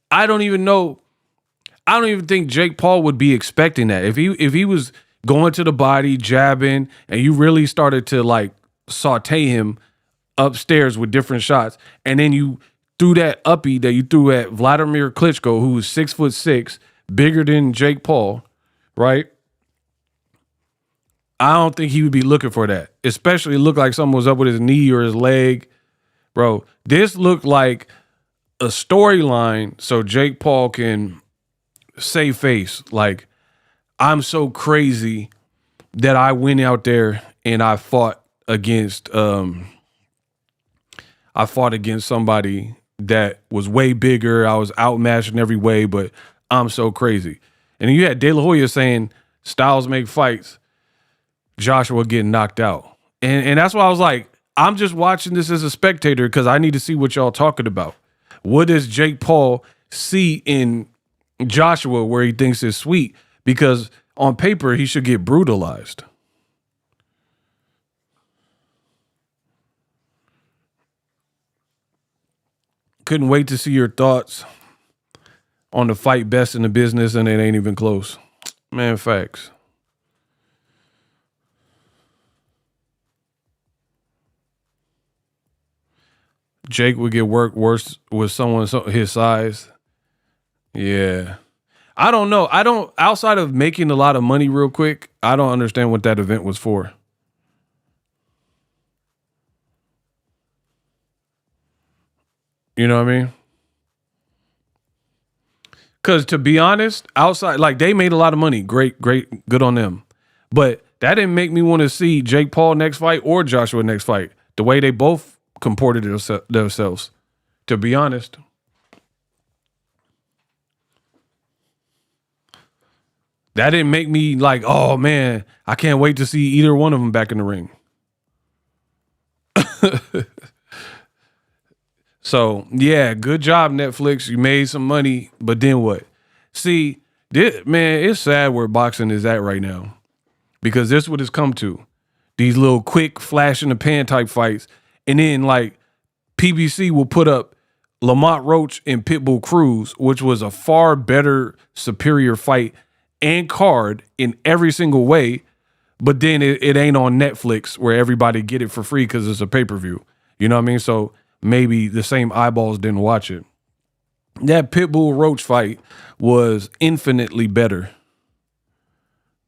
I don't even think Jake Paul would be expecting that. If he was going to the body, jabbing, and you really started to saute him upstairs with different shots, and then you threw that uppie that you threw at Vladimir Klitschko, who's 6'6", bigger than Jake Paul, right? I don't think he would be looking for that. Especially it looked like someone was up with his knee or his leg. Bro, this looked like a storyline so Jake Paul can save face. I'm so crazy that I went out there and I fought against somebody that was way bigger. I was outmatched in every way, but I'm so crazy. And then you had De La Hoya saying styles make fights. Joshua getting knocked out. And that's why I was like, I'm just watching this as a spectator because I need to see what y'all talking about. What does Jake Paul see in Joshua where he thinks is sweet? Because on paper, he should get brutalized. couldn't wait to see your thoughts on the fight best in the business, and it ain't even close. Man, facts. Jake would get work worse with someone his size. Yeah. I don't know. Outside of making a lot of money real quick, I don't understand what that event was for. You know what I mean? Because to be honest, outside, like they made a lot of money. Great, good on them. But that didn't make me want to see Jake Paul next fight or Joshua next fight. The way they both comported themselves, to be honest. That didn't make me like, oh man, I can't wait to see either one of them back in the ring. So, yeah, good job, Netflix. You made some money, but then what? See, man, it's sad where boxing is at right now because this is what it's come to. These little quick flash in the pan type fights. And then, like, PBC will put up Lamont Roach and Pitbull Cruz, which was a far better, superior fight and card in every single way. But then it ain't on Netflix where everybody get it for free because it's a pay-per-view. You know what I mean? So maybe the same eyeballs didn't watch it. That Pitbull Roach fight was infinitely better.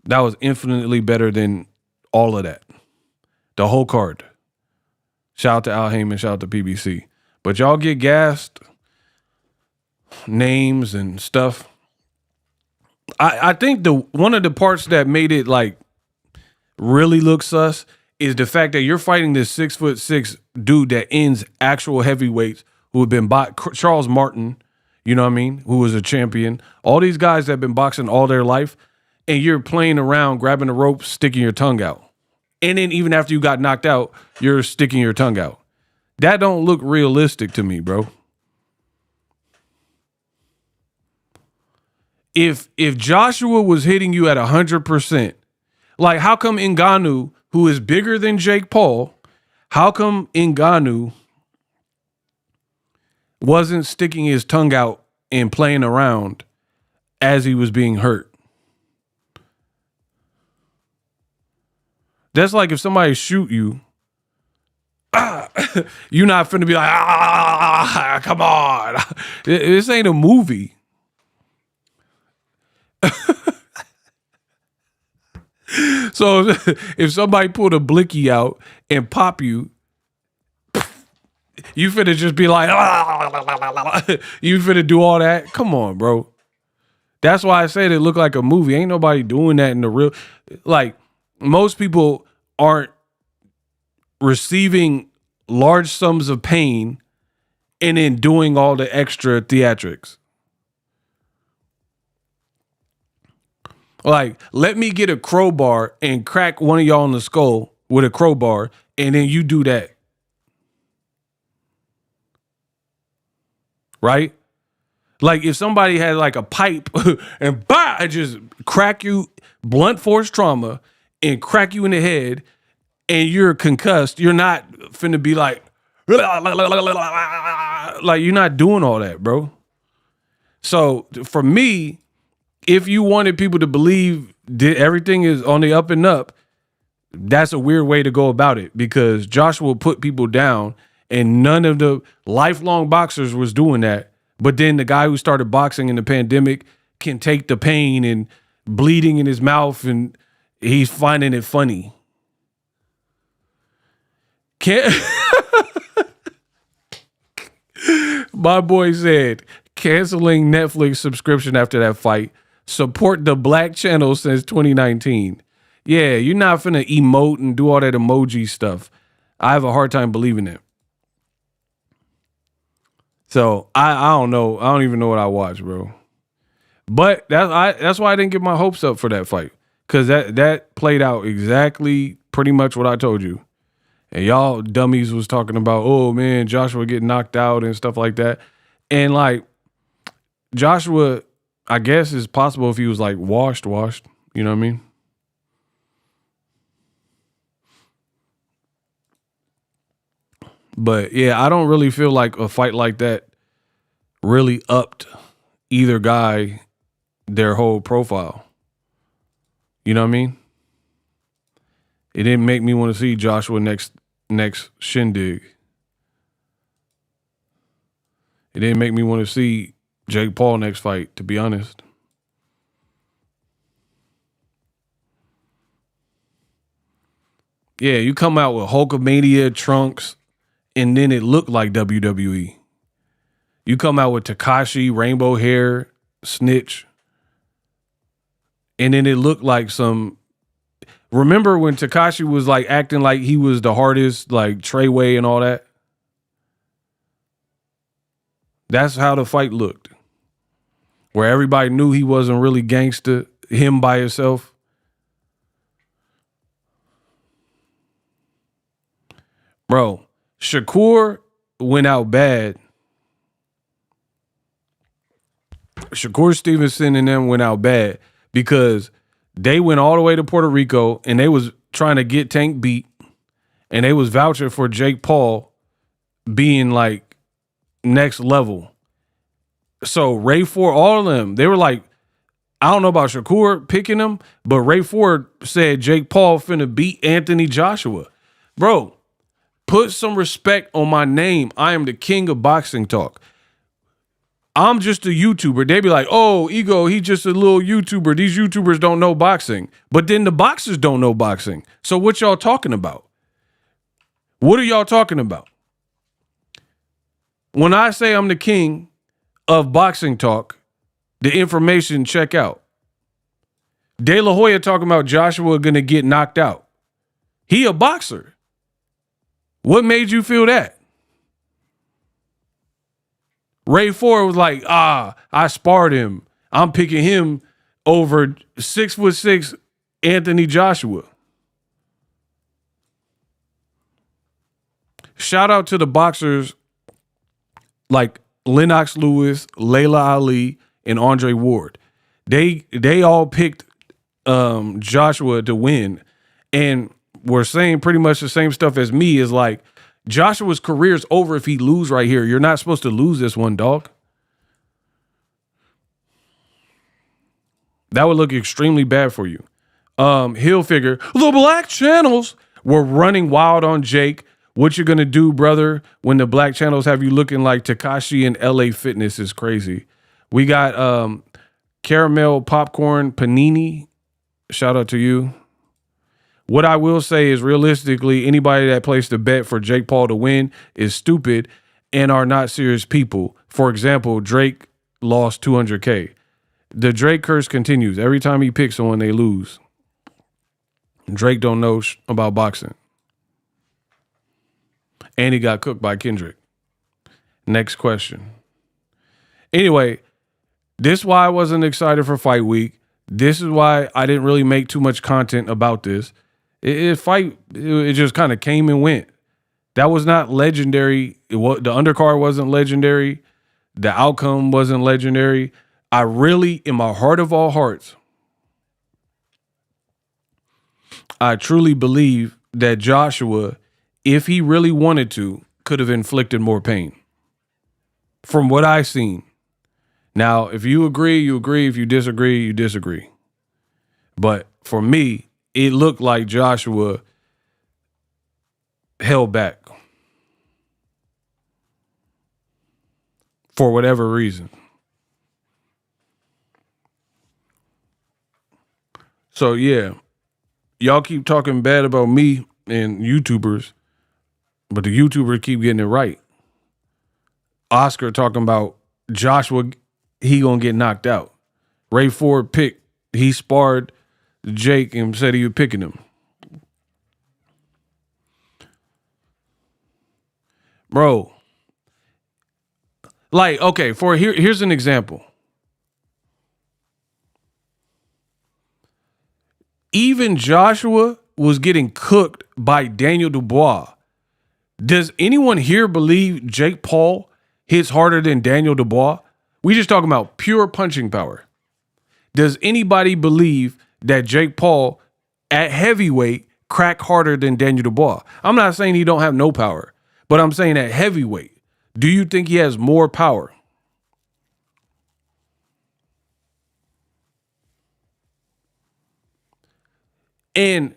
That was infinitely better than all of that. The whole card. Shout out to Al Heyman, shout out to PBC. But y'all get gassed, names and stuff. I think one of the parts that made it like really look sus is the fact that you're fighting this 6'6" dude that ends actual heavyweights who have been Charles Martin, you know what I mean, who was a champion. All these guys that have been boxing all their life, and you're playing around, grabbing the rope, sticking your tongue out. And then even after you got knocked out, you're sticking your tongue out. That don't look realistic to me, bro. If Joshua was hitting you at 100%, like how come Ngannou, who is bigger than Jake Paul, how come Ngannou wasn't sticking his tongue out and playing around as he was being hurt? That's like if somebody shoot you, you're not finna be like, come on. This ain't a movie. So if somebody pulled a blicky out and pop you, you finna just be like, you finna do all that? Come on, bro. That's why I said it looked like a movie. Ain't nobody doing that in the real. Like, most people aren't receiving large sums of pain and then doing all the extra theatrics. Like, let me get a crowbar and crack one of y'all in the skull with a crowbar, and then you do that. Right? Like, if somebody had like a pipe and I just crack you, blunt force trauma, and crack you in the head, and you're concussed, you're not finna be like you're not doing all that, bro. So for me, if you wanted people to believe that everything is on the up and up, that's a weird way to go about it, because Joshua put people down and none of the lifelong boxers was doing that. But then the guy who started boxing in the pandemic can take the pain and bleeding in his mouth and he's finding it funny. My boy said, canceling Netflix subscription after that fight. Support the black channel since 2019. Yeah, you're not finna emote and do all that emoji stuff. I have a hard time believing it. So I don't know. I don't even know what I watched, bro. But that's why I didn't get my hopes up for that fight, because that played out exactly pretty much what I told you. And y'all dummies was talking about, oh man, Joshua getting knocked out and stuff like that. And like Joshua, I guess it's possible if he was like washed, you know what I mean? But yeah, I don't really feel like a fight like that really upped either guy their whole profile. You know what I mean? It didn't make me want to see Joshua next shindig. It didn't make me want to see Jake Paul next fight, to be honest. Yeah, you come out with Hulkamania trunks, and then it looked like WWE. You come out with Tekashi, rainbow hair, snitch, and then it looked like some. Remember when Tekashi was like acting like he was the hardest, like Treyway and all that? That's how the fight looked. Where everybody knew he wasn't really gangster, him by himself. Bro, Shakur went out bad. Shakur Stevenson and them went out bad because they went all the way to Puerto Rico and they was trying to get Tank beat, and they was vouching for Jake Paul being like next level. So Ray Ford, all of them, they were like, I don't know about Shakur picking them, but Ray Ford said Jake Paul finna beat Anthony Joshua. Bro, put some respect on my name. I am the king of boxing talk. I'm just a YouTuber. They be like, oh, Ego, he just a little YouTuber. These YouTubers don't know boxing. But then the boxers don't know boxing. So what y'all talking about? What are y'all talking about? When I say I'm the king of boxing talk, the information check out. De La Hoya talking about Joshua gonna get knocked out. He a boxer. What made you feel that? Ray Ford was like, I sparred him. I'm picking him over 6'6" Anthony Joshua. Shout out to the boxers like Lennox Lewis, Layla Ali, and Andre Ward. They all picked Joshua to win, and were saying pretty much the same stuff as me. Is like, Joshua's career's over if he lose right here. You're not supposed to lose this one, dog. That would look extremely bad for you. He'll figure the black channels were running wild on Jake. What you gonna do, brother, when the black channels have you looking like Tekashi and LA Fitness is crazy. We got caramel popcorn panini. Shout out to you. What I will say is, realistically, anybody that placed a bet for Jake Paul to win is stupid and are not serious people. For example, Drake lost $200K. The Drake curse continues. Every time he picks someone, they lose. Drake don't know about boxing. And he got cooked by Kendrick. Next question. Anyway, this is why I wasn't excited for fight week. This is why I didn't really make too much content about this. It just kind of came and went. That was not legendary. The undercard wasn't legendary. The outcome wasn't legendary. I really, in my heart of all hearts, I truly believe that Joshua, if he really wanted to, could have inflicted more pain. From what I've seen. Now, if you agree, you agree. If you disagree, you disagree. But for me, it looked like Joshua held back for whatever reason. So, yeah, y'all keep talking bad about me and YouTubers, but the YouTubers keep getting it right. Oscar talking about Joshua, he gonna get knocked out. Ray Ford he sparred Jake and said he was picking him. Bro. Like, okay, here's an example. Even Joshua was getting cooked by Daniel Dubois. Does anyone here believe Jake Paul hits harder than Daniel Dubois? We just talking about pure punching power. Does anybody believe that Jake Paul at heavyweight crack harder than Daniel Dubois? I'm not saying he don't have no power, but I'm saying at heavyweight, do you think he has more power? And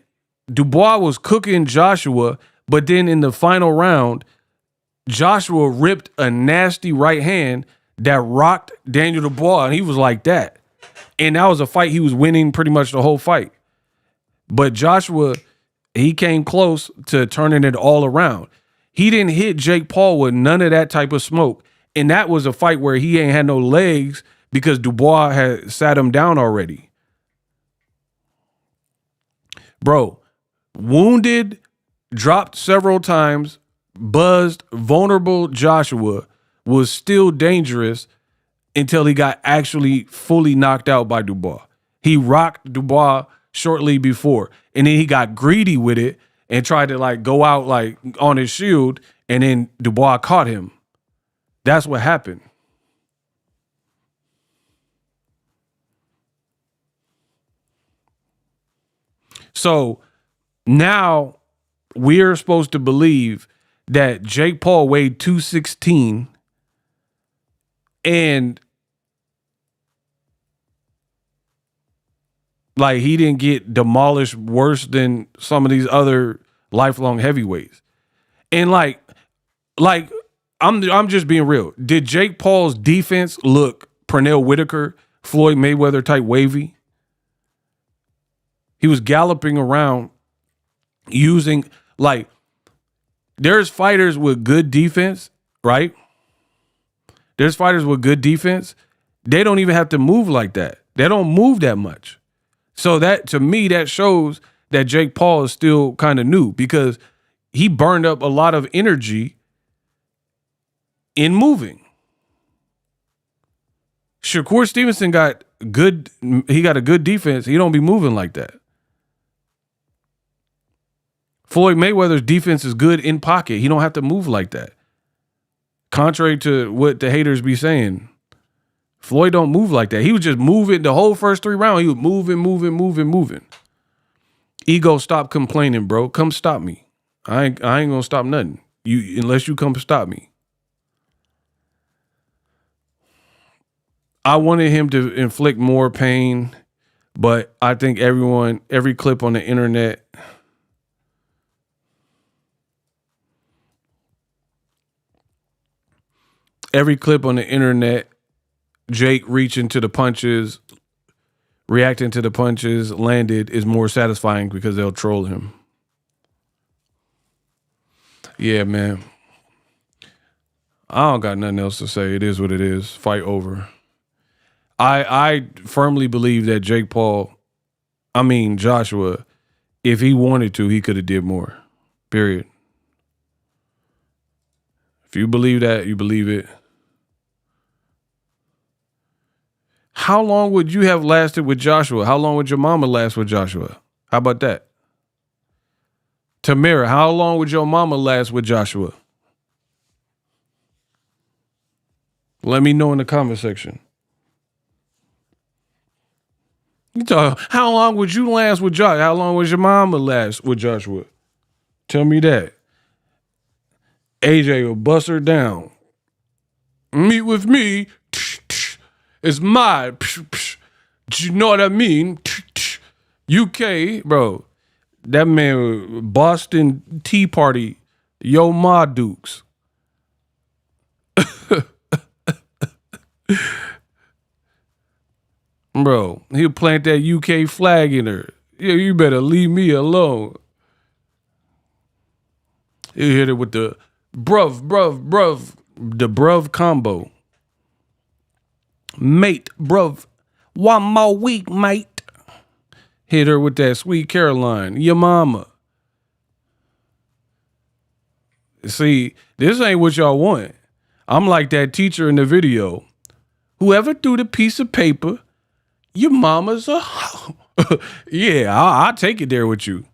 Dubois was cooking Joshua, but then in the final round, Joshua ripped a nasty right hand that rocked Daniel Dubois, and he was like that. And that was a fight he was winning pretty much the whole fight. But Joshua, he came close to turning it all around. He didn't hit Jake Paul with none of that type of smoke. And that was a fight where he ain't had no legs because Dubois had sat him down already. Bro, wounded, dropped several times, buzzed, vulnerable Joshua was still dangerous until he got actually fully knocked out by Dubois. He rocked Dubois shortly before, and then he got greedy with it and tried to like go out like on his shield, and then Dubois caught him. That's what happened. So now we're supposed to believe that Jake Paul weighed 216 and like he didn't get demolished worse than some of these other lifelong heavyweights. And like I'm just being real. Did Jake Paul's defense look Pernell Whitaker, Floyd Mayweather type wavy? He was galloping around using like there's fighters with good defense, right? There's fighters with good defense. They don't even have to move like that. They don't move that much. So that to me, that shows that Jake Paul is still kind of new because he burned up a lot of energy in moving. Shakur Stevenson got a good defense. He don't be moving like that. Floyd Mayweather's defense is good in pocket. He don't have to move like that. Contrary to what the haters be saying, Floyd don't move like that. He was just moving the whole first 3 rounds. He was moving. Ego, stop complaining, bro. Come stop me. I ain't gonna stop nothing. Unless you come stop me. I wanted him to inflict more pain, but I think every clip on the internet, Jake reaching to the punches, reacting to the punches landed is more satisfying because they'll troll him. Yeah, man. I don't got nothing else to say. It is what it is. Fight over. I firmly believe that Joshua, if he wanted to, he could have did more. Period. If you believe that, you believe it. How long would you have lasted with Joshua? How long would your mama last with Joshua? How about that? Tamara, how long would your mama last with Joshua? Let me know in the comment section. How long would you last with Joshua? How long would your mama last with Joshua? Tell me that. AJ will bust her down. Meet with me. It's my. Do you know what I mean? UK, bro. That man, Boston Tea Party, Yo Ma Dukes. Bro, he'll plant that UK flag in her. Yeah, you better leave me alone. He'll hit her with the bruv, the bruv combo. Mate, bruv, 1 more week, mate. Hit her with that Sweet Caroline, your mama. See, this ain't what y'all want. I'm like that teacher in the video. Whoever threw the piece of paper, your mama's a hoe. Yeah, I'll take it there with you.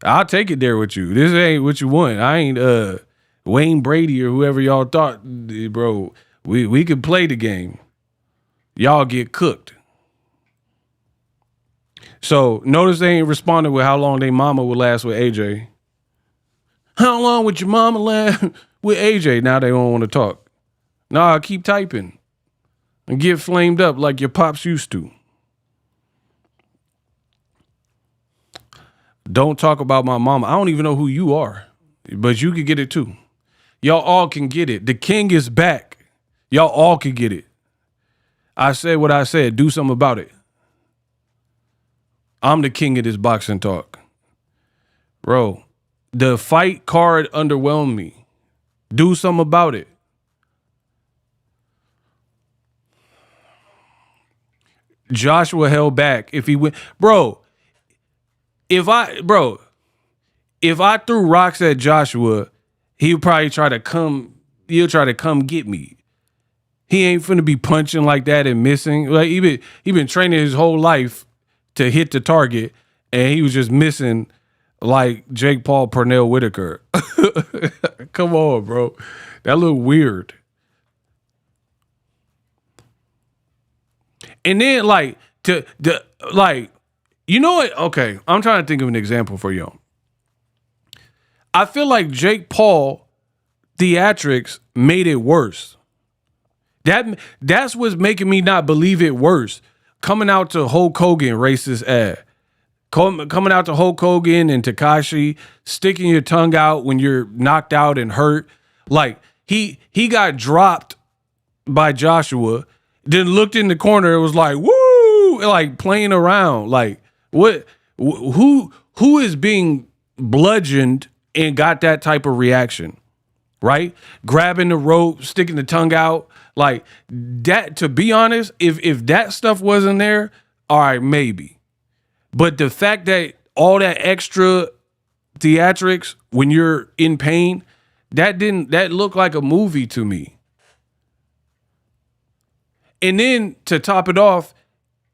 This ain't what you want. I ain't Wayne Brady or whoever y'all thought, bro. We can play the game. Y'all get cooked. So notice they ain't responding with how long they mama would last with AJ. How long would your mama last with AJ? Now they don't want to talk. Nah, keep typing and get flamed up like your pops used to. Don't talk about my mama. I don't even know who you are, but you can get it too. Y'all all can get it. The king is back. Y'all all can get it. I said what I said. Do something about it. I'm the king of this boxing talk. Bro, the fight card underwhelmed me. Do something about it. Joshua held back. If he went, if I threw rocks at Joshua, he'll try to come get me. He ain't finna be punching like that and missing. Like he been training his whole life to hit the target, and he was just missing like Jake Paul, Pernell Whitaker. Come on, bro. That look weird. And then you know what? Okay, I'm trying to think of an example for you. I feel like Jake Paul theatrics made it worse. That's what's making me not believe it worse. Coming out to Hulk Hogan, racist ass. Coming out to Hulk Hogan and Tekashi, sticking your tongue out when you're knocked out and hurt. Like he got dropped by Joshua, then looked in the corner. It was like, woo, like playing around. Like what? Who is being bludgeoned and got that type of reaction? Right? Grabbing the rope, sticking the tongue out. Like that, to be honest, if that stuff wasn't there, all right, maybe. But the fact that all that extra theatrics when you're in pain, that looked like a movie to me. And then to top it off,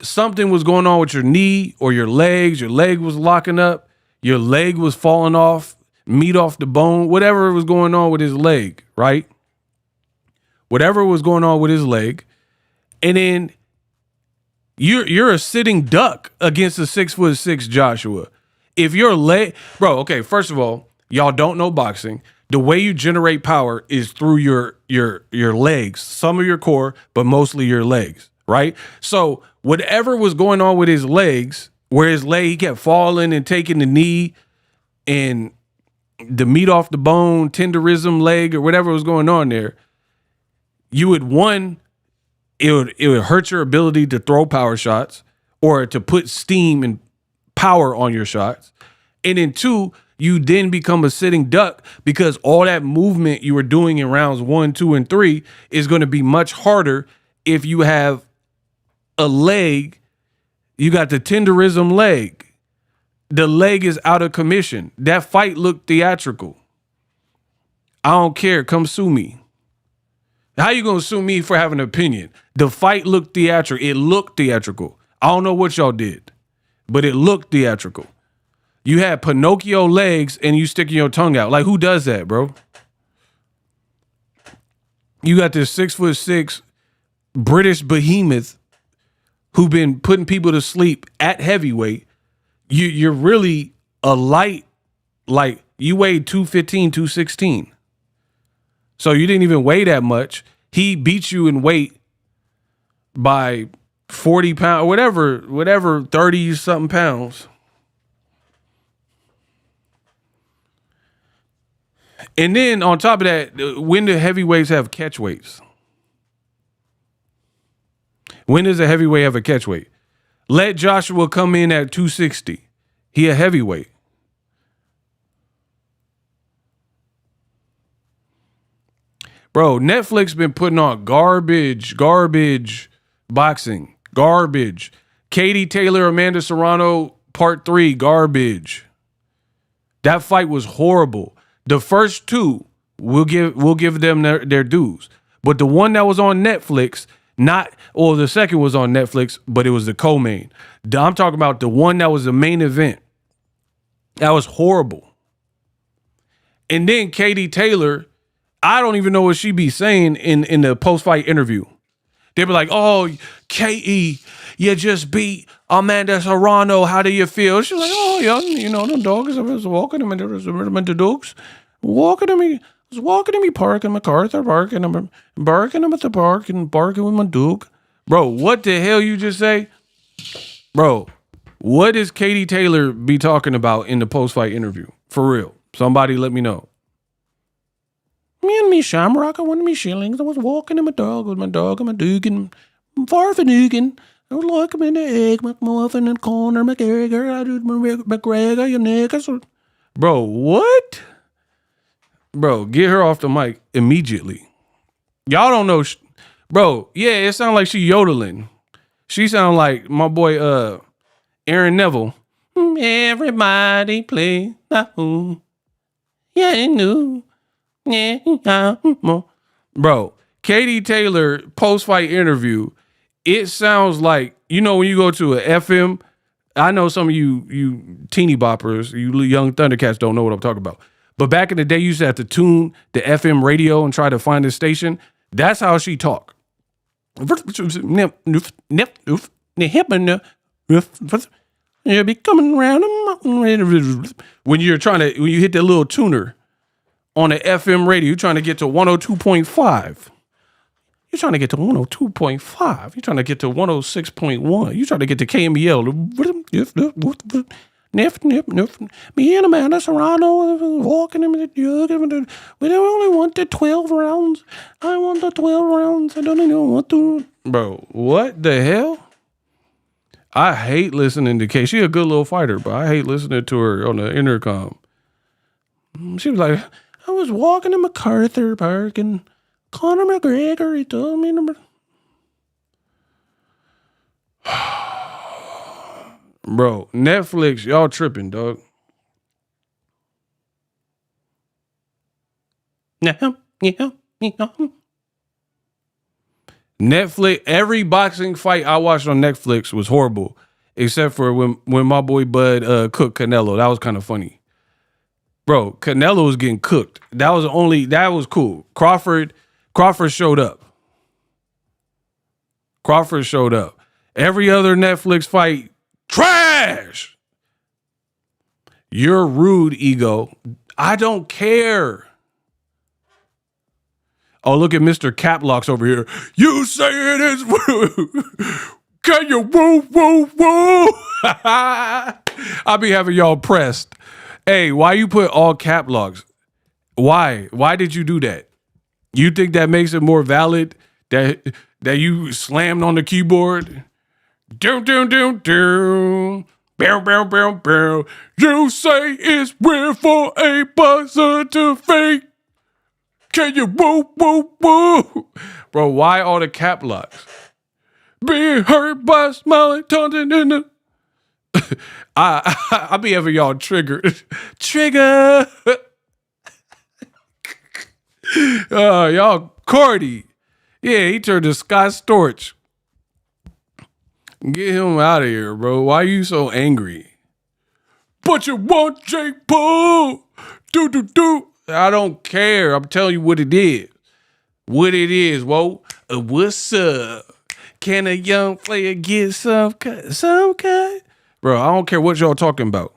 something was going on with your knee or your legs. Your leg was locking up. Your leg was falling off, meat off the bone, whatever was going on with his leg, right? Whatever was going on with his leg. And then you're a sitting duck against a 6'6" Joshua. If your leg, bro, okay, first of all, y'all don't know boxing. The way you generate power is through your legs, some of your core, but mostly your legs, right? So whatever was going on with his legs, where his leg, he kept falling and taking the knee and the meat off the bone, tenderism leg, or whatever was going on there, you would, it would hurt your ability to throw power shots or to put steam and power on your shots. And then two, you then become a sitting duck because all that movement you were doing in rounds 1, 2, and 3 is going to be much harder if you have a leg. You got the tenderism leg. The leg is out of commission. That fight looked theatrical. I don't care. Come sue me. How you going to sue me for having an opinion? The fight looked theatrical. It looked theatrical. I don't know what y'all did, but it looked theatrical. You had Pinocchio legs and you sticking your tongue out. Like, who does that, bro? You got this 6'6" British behemoth who been putting people to sleep at heavyweight. You're really a light, like you weighed 215, 216. So you didn't even weigh that much. He beat you in weight by 40 pounds, whatever, 30 something pounds. And then on top of that, when do heavyweights have catch weights? When does a heavyweight have a catch weight? Let Joshua come in at 260. He a heavyweight. Bro, Netflix been putting on garbage boxing, garbage. Katie Taylor, Amanda Serrano, part 3, garbage. That fight was horrible. The first two, we'll give them their dues. But the one that was on Netflix, the second was on Netflix, but it was the co-main. I'm talking about the one that was the main event. That was horrible. And then Katie Taylor, I don't even know what she be saying in the post-fight interview. They be like, oh, Katie, you just beat Amanda Serrano. How do you feel? She's like, oh, yeah, the dogs, I was walking them into the dogs. Walking to me park in MacArthur Park, and I'm barking them at the park and barking with my dog. Bro, what the hell you just say? Bro, What does Katie Taylor be talking about in the post-fight interview? For real. Somebody let me know. Me and me Shamrock, I won me shillings. I was walking in my dog with my dog and my Dugan. Far from Dugan. I was looking in the egg, McMuffin and Conor McGregor. I do McGregor, you niggas. Bro, what? Bro, get her off the mic immediately. Y'all don't know. Bro, yeah, it sounds like she yodeling. She sound like my boy Aaron Neville. Everybody play. Yeah, I knew. Yeah. Bro, Katie Taylor post-fight interview, it sounds like, you know, when you go to a FM, I know some of you teeny boppers, you young Thundercats don't know what I'm talking about. But back in the day, you used to have to tune the FM radio and try to find the station. That's how she talk. You be coming around when you hit that little tuner on the FM radio, you're trying to get to 102.5. You're trying to get to 102.5. You're trying to get to 106.1. You're trying to get to KMEL. Me and Amanda Serrano walking in the jug. We don't only want the 12 rounds. I want the 12 rounds. I don't know what to. Bro, what the hell? I hate listening to Kay. She a good little fighter, but I hate listening to her on the intercom. She was like, I was walking in MacArthur Park and Conor McGregor, he told me number. Bro, Netflix, y'all tripping, dog. Netflix, every boxing fight I watched on Netflix was horrible, except for when my boy Bud cooked Canelo. That was kind of funny. Bro, Canelo was getting cooked. That was cool. Crawford showed up. Crawford showed up. Every other Netflix fight, trash. You're rude, ego. I don't care. Oh, look at Mr. Caplocks over here. You say it is rude. Can you woo, woo, woo? I'll be having y'all pressed. Hey, why you put all cap locks? Why? Why did you do that? You think that makes it more valid that you slammed on the keyboard? Doom, doom, doom, doom. Bow, bow, bow, bow. You say it's weird for a buzzer to fake. Can you woo, woo, woo? Bro, why all the cap locks? Being hurt by smiling, taunting in the... I be having y'all triggered. Trigger. Y'all Cordy. Yeah, he turned to Scott Storch. Get him out of here, bro. Why are you so angry? But you want Jake Paul. Do. I don't care. I'm telling you what it is. What it is, whoa. What's up? Can a young player get some cut? Some cut? Bro, I don't care what y'all talking about.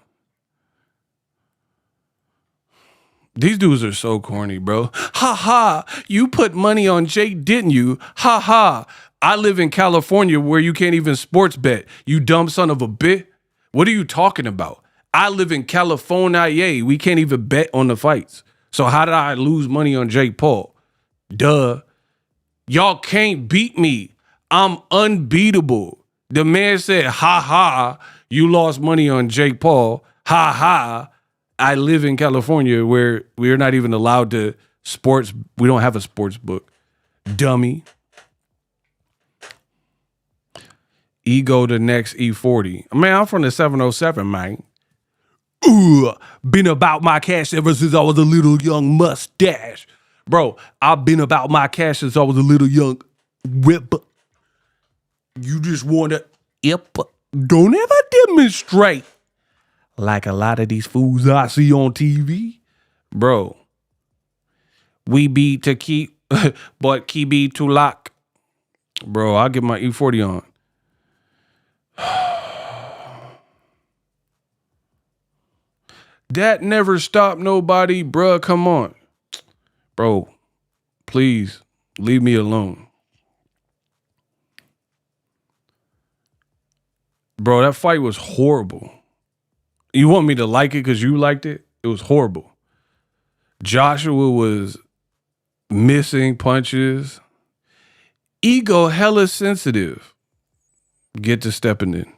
These dudes are so corny, bro. Ha ha. You put money on Jake, didn't you? Ha ha. I live in California where you can't even sports bet. You dumb son of a bitch. What are you talking about? I live in California. We can't even bet on the fights. So how did I lose money on Jake Paul? Duh. Y'all can't beat me. I'm unbeatable. The man said, ha ha, you lost money on Jake Paul. Ha ha. I live in California where we're not even allowed to sports. We don't have a sports book. Dummy. Ego the next E40. Man, I'm from the 707, man. Ooh, been about my cash ever since I was a little young mustache. Bro, I've been about my cash since I was a little young whip. You just want to, don't ever demonstrate like a lot of these fools I see on TV. Bro, we be to keep, but key be to lock. Bro, I'll get my E40 on. That never stopped nobody, bruh. Come on. Bro, please leave me alone. Bro, that fight was horrible. You want me to like it because you liked it? It was horrible. Joshua was missing punches. Ego hella sensitive. Get to stepping in.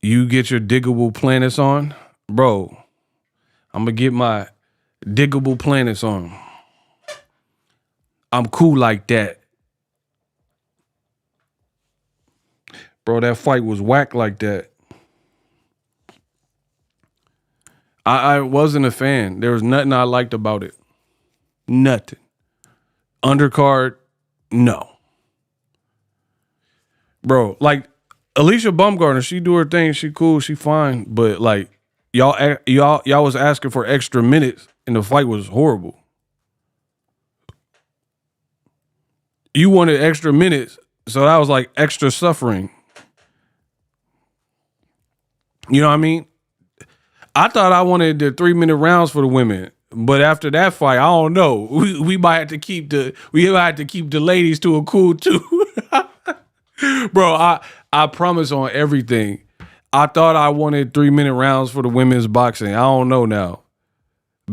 You get your diggable planets on? Bro, I'm going to get my diggable planets on. I'm cool like that. Bro, that fight was whack like that. I wasn't a fan. There was nothing I liked about it. Nothing. Undercard, no. Bro, like Alicia Baumgartner, she do her thing. She cool. She fine. But like y'all was asking for extra minutes, and the fight was horrible. You wanted extra minutes, so that was like extra suffering. You know what I mean? I thought I wanted the 3-minute rounds for the women, but after that fight, I don't know. We might have to keep the ladies to a cool 2. Bro, I promise on everything. I thought I wanted 3-minute rounds for the women's boxing. I don't know now.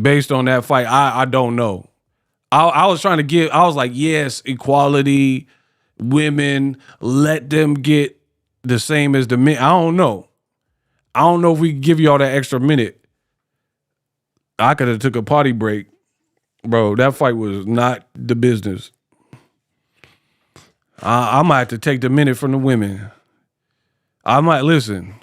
Based on that fight, I don't know. I was trying to I was like, yes, equality, women, let them get the same as the men. I don't know. I don't know if we can give y'all that extra minute. I could have took a potty break. Bro, that fight was not the business. I might have to take the minute from the women. I might listen.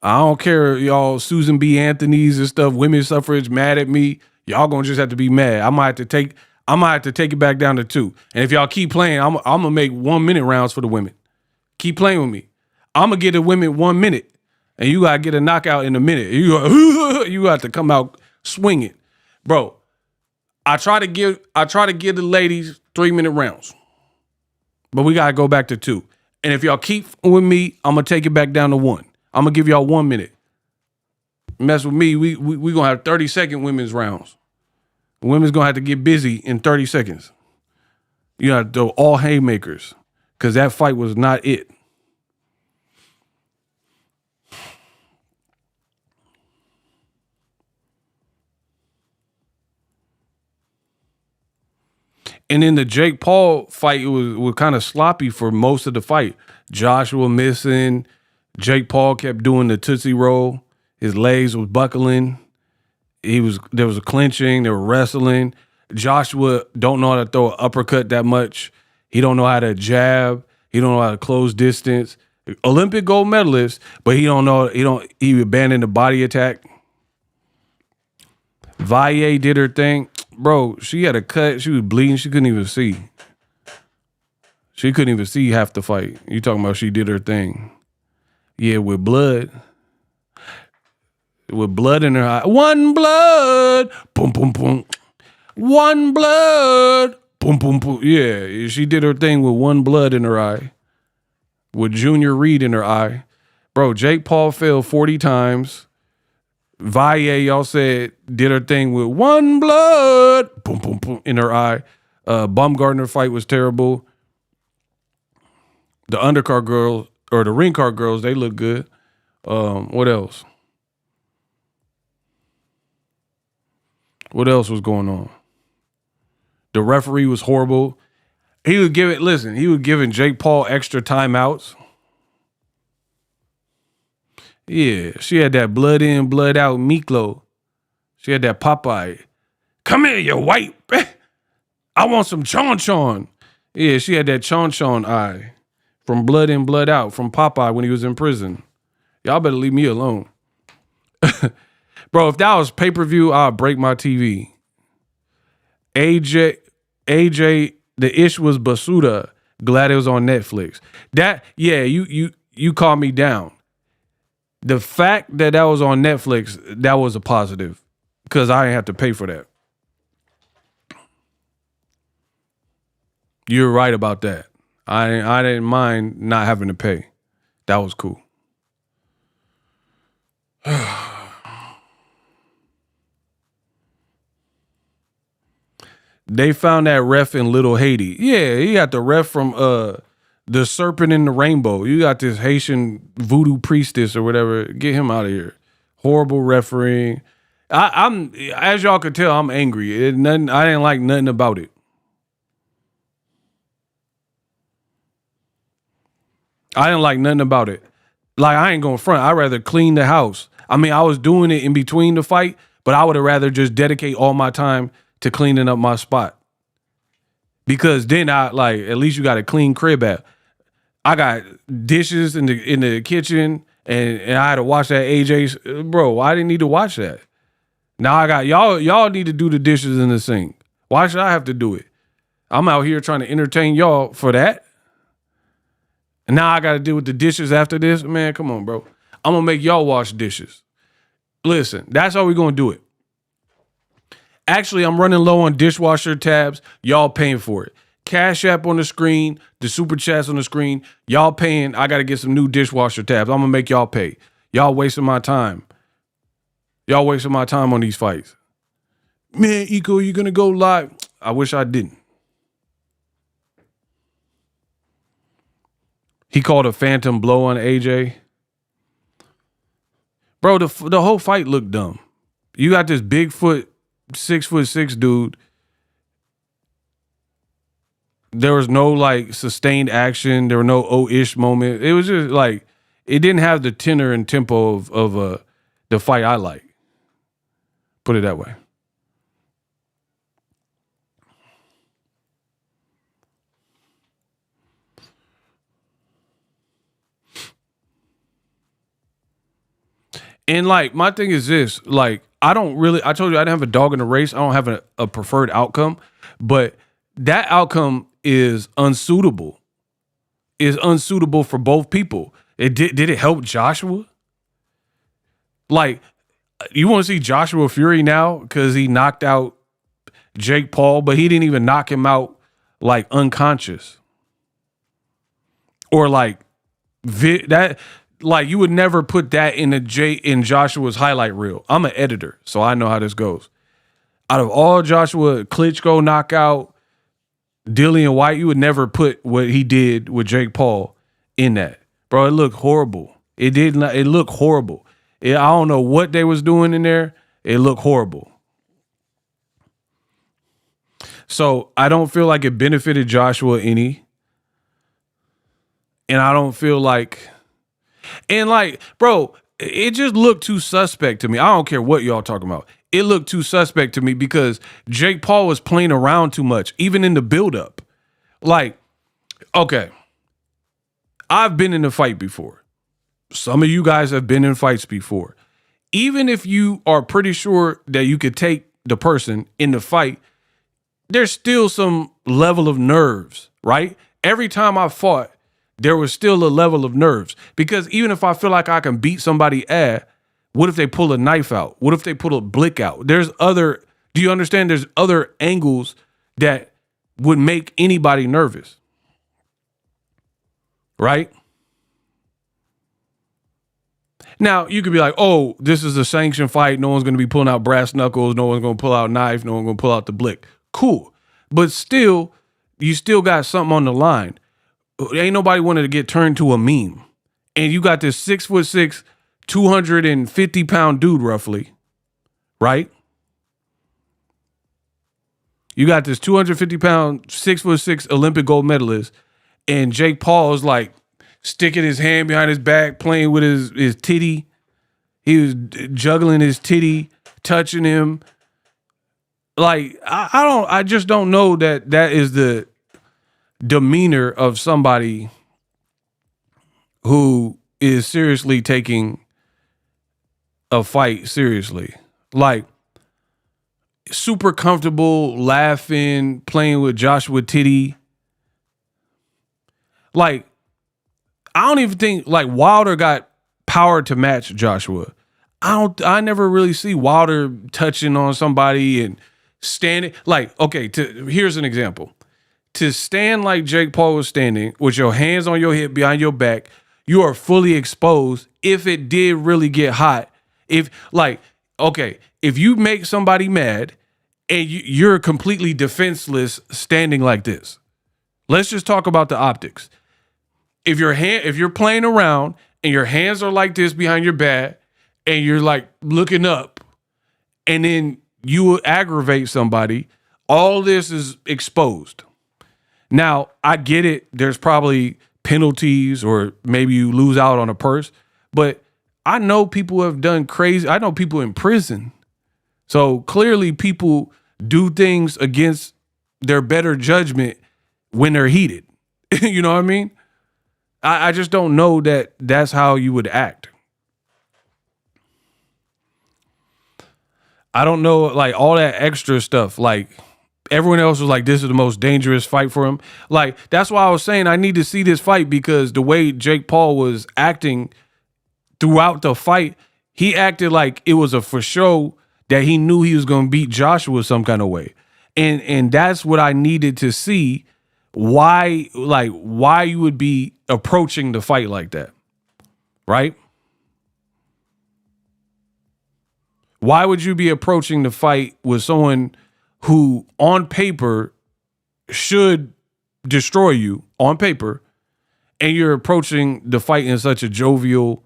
I don't care, y'all, Susan B. Anthony's and stuff, women's suffrage mad at me. Y'all gonna just have to be mad. I might have to take it back down to 2. And if y'all keep playing, I'm gonna make 1-minute rounds for the women. Keep playing with me. I'm gonna get the women 1 minute, and you gotta get a knockout in a minute. You got to come out swinging, bro. I try to give the ladies 3-minute rounds, but we gotta go back to 2. And if y'all keep with me, I'm gonna take it back down to 1. I'm gonna give y'all 1 minute. Mess with me, we gonna have 30-second women's rounds. Women's gonna have to get busy in 30 seconds. You gotta throw all haymakers, because that fight was not it. And in the Jake Paul fight, it was kind of sloppy for most of the fight. Joshua missing. Jake Paul kept doing the Tootsie Roll. His legs was buckling. There was a clinching. They were wrestling. Joshua don't know how to throw an uppercut that much. He don't know how to jab. He don't know how to close distance. Olympic gold medalist, but he abandoned the body attack. Valle did her thing. Bro, she had a cut. She was bleeding. She couldn't even see. She couldn't even see half the fight. You talking about she did her thing. Yeah, with blood. With blood in her eye. One blood. Boom, boom, boom. One blood. Boom, boom, boom. Yeah, she did her thing with one blood in her eye. With Junior Reed in her eye. Bro, Jake Paul fell 40 times. Valle, y'all said, did her thing with one blood, boom, boom, boom, in her eye. Baumgartner fight was terrible. The undercard girls, or the ring card girls, they look good. What else? What else was going on? The referee was horrible. He was giving Jake Paul extra timeouts. Yeah, she had that blood in, blood out Miklo. She had that Popeye. Come here, you white. I want some chon. Yeah, she had that chon eye from blood in, blood out from Popeye when he was in prison. Y'all better leave me alone. Bro, if that was pay-per-view, I'd break my TV. AJ, the ish was Basuda. Glad it was on Netflix. You calmed me down. The fact that was on Netflix, that was a positive because I didn't have to pay for that. You're right about that. I didn't mind not having to pay. That was cool. They found that ref in Little Haiti. Yeah, you got the ref from The Serpent in the Rainbow. You got this Haitian voodoo priestess or whatever. Get him out of here. Horrible refereeing. I'm as y'all could tell, I'm angry. I didn't like nothing about it. I didn't like nothing about it. Like, I ain't going front. I'd rather clean the house. I mean, I was doing it in between the fight, but I would have rather just dedicate all my time to cleaning up my spot. Because then at least you got a clean crib out. I got dishes in the kitchen and I had to watch that AJ's. Bro, I didn't need to watch that. Now I got y'all need to do the dishes in the sink. Why should I have to do it? I'm out here trying to entertain y'all for that. And now I got to deal with the dishes after this. Man, come on, bro. I'm going to make y'all wash dishes. Listen, that's how we going to do it. Actually, I'm running low on dishwasher tabs. Y'all paying for it. Cash App on the screen, the super chats on the screen. Y'all paying. I got to get some new dishwasher tabs. I'm going to make y'all pay. Y'all wasting my time. Y'all wasting my time on these fights. Man, Eco, you going to go live? I wish I didn't. He called a phantom blow on AJ. Bro, the whole fight looked dumb. You got this Bigfoot, 6'6" dude. There was no sustained action. There were no oh-ish moments. It was just it didn't have the tenor and tempo of the fight I like. Put it that way. And my thing is this, I told you I didn't have a dog in the race. I don't have a preferred outcome, but that outcome is unsuitable. Is unsuitable for both people. Did it help Joshua? You want to see Joshua Fury now because he knocked out Jake Paul, but he didn't even knock him out unconscious. Or that. You would never put that in Joshua's highlight reel. I'm an editor, so I know how this goes. Out of all Joshua Klitschko knockout, Dillian White, you would never put what he did with Jake Paul in that. Bro, it looked horrible. It did not. It looked horrible. I don't know what they was doing in there. It looked horrible. So I don't feel like it benefited Joshua any. And I don't feel bro, it just looked too suspect to me. I don't care what y'all talking about. It looked too suspect to me because Jake Paul was playing around too much, even in the buildup. Okay, I've been in a fight before. Some of you guys have been in fights before. Even if you are pretty sure that you could take the person in the fight, there's still some level of nerves, right? Every time I fought, there was still a level of nerves because even if I feel like I can beat somebody ass, what if they pull a knife out? What if they pull a blick out? Do you understand? There's other angles that would make anybody nervous. Right? Now, you could be like, oh, this is a sanctioned fight. No one's going to be pulling out brass knuckles. No one's going to pull out a knife. No one's going to pull out the blick. Cool. But still, you still got something on the line. Ain't nobody wanted to get turned to a meme. And you got this 6'6", 250-pound dude roughly, right? You got this 250-pound, 6'6" Olympic gold medalist, and Jake Paul is sticking his hand behind his back, playing with his titty. He was juggling his titty, touching him. I just don't know that is the demeanor of somebody who is seriously taking a fight seriously. Super comfortable, laughing, playing with Joshua Titty. I don't even think Wilder got power to match Joshua. I never really see Wilder touching on somebody and standing here's an example. To stand like Jake Paul was standing with your hands on your hip behind your back, you are fully exposed if it did really get hot. If you make somebody mad and you're completely defenseless standing like this. Let's just talk about the optics. If you're playing around and your hands are like this behind your back and you're like looking up and then you will aggravate somebody, all this is exposed. Now, I get it. There's probably penalties or maybe you lose out on a purse, but I know people have done crazy. I know people in prison. So clearly people do things against their better judgment when they're heated. You know what I mean? I just don't know that that's how you would act. I don't know, like all that extra stuff. Like everyone else was like, this is the most dangerous fight for him. Like, that's why I was saying I need to see this fight, because the way Jake Paul was acting throughout the fight, he acted like it was a for show that he knew he was going to beat Joshua some kind of way. And that's what I needed to see. Why you would be approaching the fight like that, right? Why would you be approaching the fight with someone who on paper should destroy you on paper, and you're approaching the fight in such a jovial,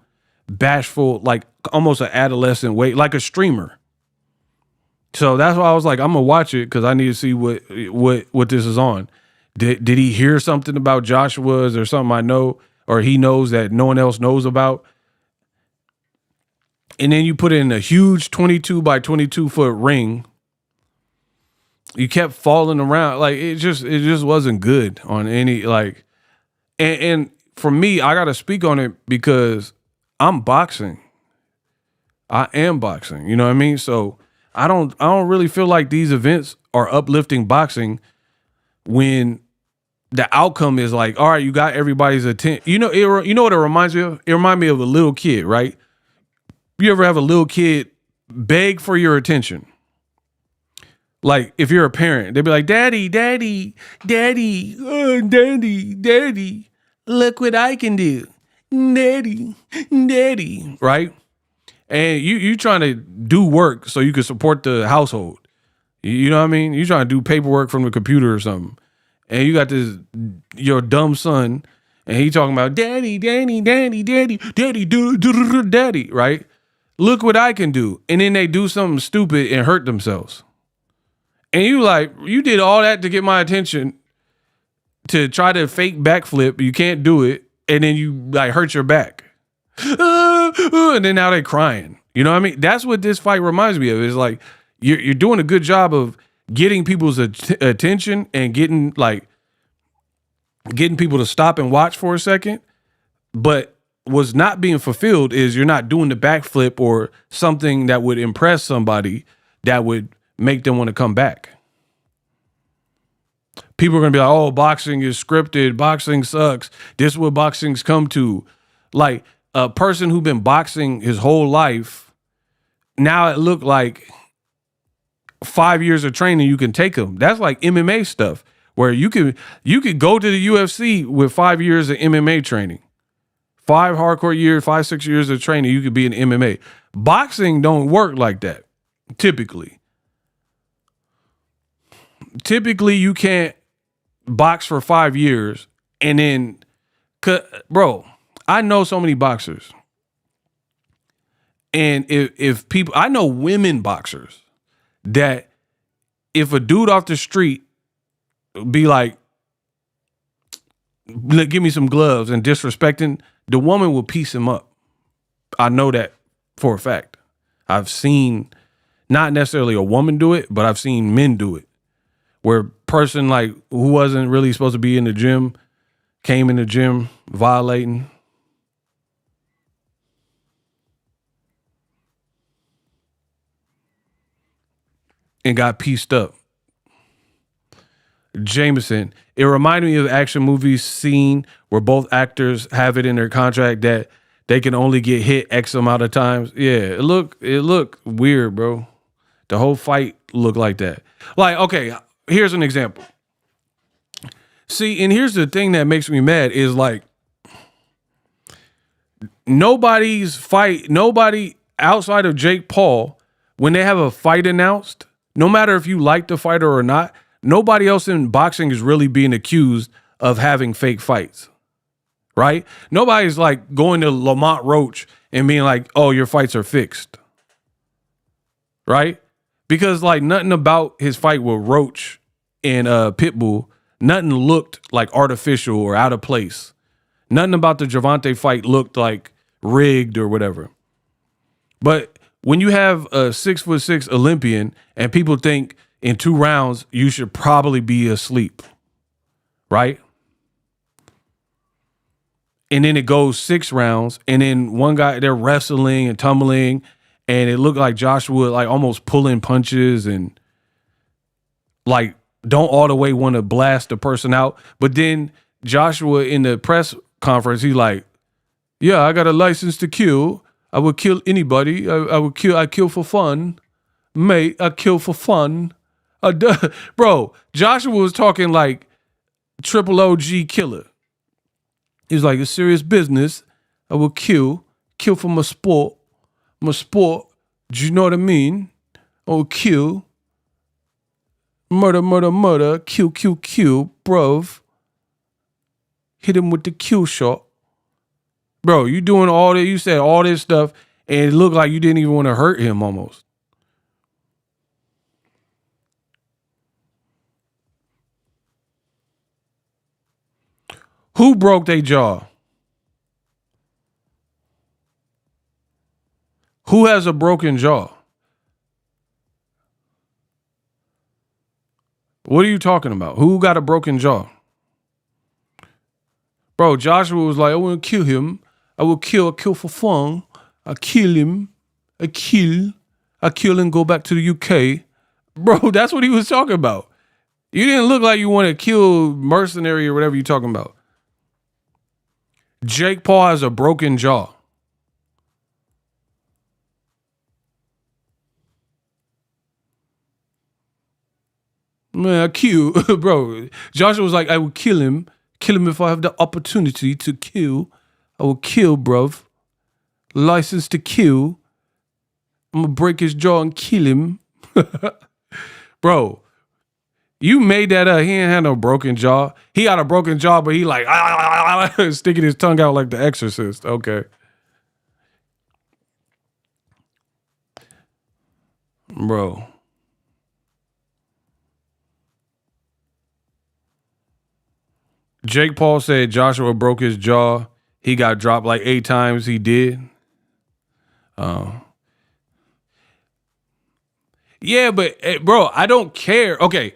bashful, like almost an adolescent way, like a streamer? So that's why I was like, I'm gonna watch it because I need to see what this is on. Did he hear something about Joshua's or something I know, or he knows that no one else knows about? And then you put in a huge 22 by 22 foot ring. You kept falling around. Like it just wasn't good on any, like, and for me, I got to speak on it because I'm boxing. I am boxing. You know what I mean? So I don't really feel like these events are uplifting boxing when the outcome is like, all right, you got everybody's attention. You know what it reminds me of? It reminds me of a little kid, right? You ever have a little kid beg for your attention? Like if you're a parent, they'd be like, daddy, daddy, daddy, oh, daddy, daddy, look what I can do. Daddy, daddy, right? And you trying to do work so you can support the household. You know what I mean? You trying to do paperwork from the computer or something. And you got your dumb son, and he talking about daddy, daddy, daddy, daddy, daddy, daddy, right? Look what I can do. And then they do something stupid and hurt themselves. And you like, you did all that to get my attention to try to fake backflip. You can't do it. And then you like hurt your back. And then now they're crying. You know what I mean? That's what this fight reminds me of. It's like you're doing a good job of getting people's attention and getting people to stop and watch for a second. But what's not being fulfilled is you're not doing the backflip or something that would impress somebody that would make them want to come back. People are going to be like, oh, boxing is scripted. Boxing sucks. This is what boxing's come to. Like a person who's been boxing his whole life, now it looked like 5 years of training you can take them. That's like MMA stuff where you could go to the UFC with 5 years of MMA training. 5 hardcore years, 5-6 years of training, you could be in MMA. Boxing don't work like that, typically. Typically, you can't box for 5 years and then, bro, I know so many boxers. And if people, I know women boxers that if a dude off the street be like, give me some gloves and disrespecting, the woman will piece him up. I know that for a fact. I've seen not necessarily a woman do it, but I've seen men do it. Where a person like who wasn't really supposed to be in the gym came in the gym violating. And got pieced up. Jameson. It reminded me of action movies scene where both actors have it in their contract that they can only get hit X amount of times. Yeah, it looked weird, bro. The whole fight looked like that. Like, okay, here's an example. See, and here's the thing that makes me mad is like nobody outside of Jake Paul, when they have a fight announced, no matter if you like the fighter or not, nobody else in boxing is really being accused of having fake fights, right? Nobody's like going to Lamont Roach and being like, oh, your fights are fixed, right? Because like nothing about his fight with Roach and Pitbull, nothing looked like artificial or out of place. Nothing about the Gervonta fight looked like rigged or whatever. But when you have a 6'6" Olympian and people think in 2 rounds you should probably be asleep, right? And then it goes 6 rounds, and then one guy, they're wrestling and tumbling, and it looked like Joshua like almost pulling punches and like don't all the way want to blast the person out. But then Joshua in the press conference, he's like, yeah, I got a license to kill. I would kill anybody. I kill for fun. Mate, I kill for fun. Bro, Joshua was talking like triple OG killer. He's like, it's serious business. I will kill for my sport. My sport, do you know what I mean? I will kill. Murder, murder, murder. Kill, kill, kill, bruv. Hit him with the kill shot. Bro, you doing all that, you said all this stuff, and it looked like you didn't even want to hurt him almost. Who broke their jaw? Who has a broken jaw? What are you talking about? Who got a broken jaw? Bro, Joshua was like, I want to kill him. I kill for fun. I kill him. I kill and go back to the UK. Bro, that's what he was talking about. You didn't look like you want to kill mercenary or whatever you're talking about. Jake Paul has a broken jaw. Man, I kill. Bro, Joshua was like, I will kill him. Kill him if I have the opportunity to kill. I will kill, bruv. License to kill. I'm going to break his jaw and kill him. Bro, you made that up. He ain't had no broken jaw. He got a broken jaw, but he like sticking his tongue out like the Exorcist. Okay. Bro. Jake Paul said Joshua broke his jaw. He got dropped like 8 times. He did. Yeah, but bro, I don't care. Okay.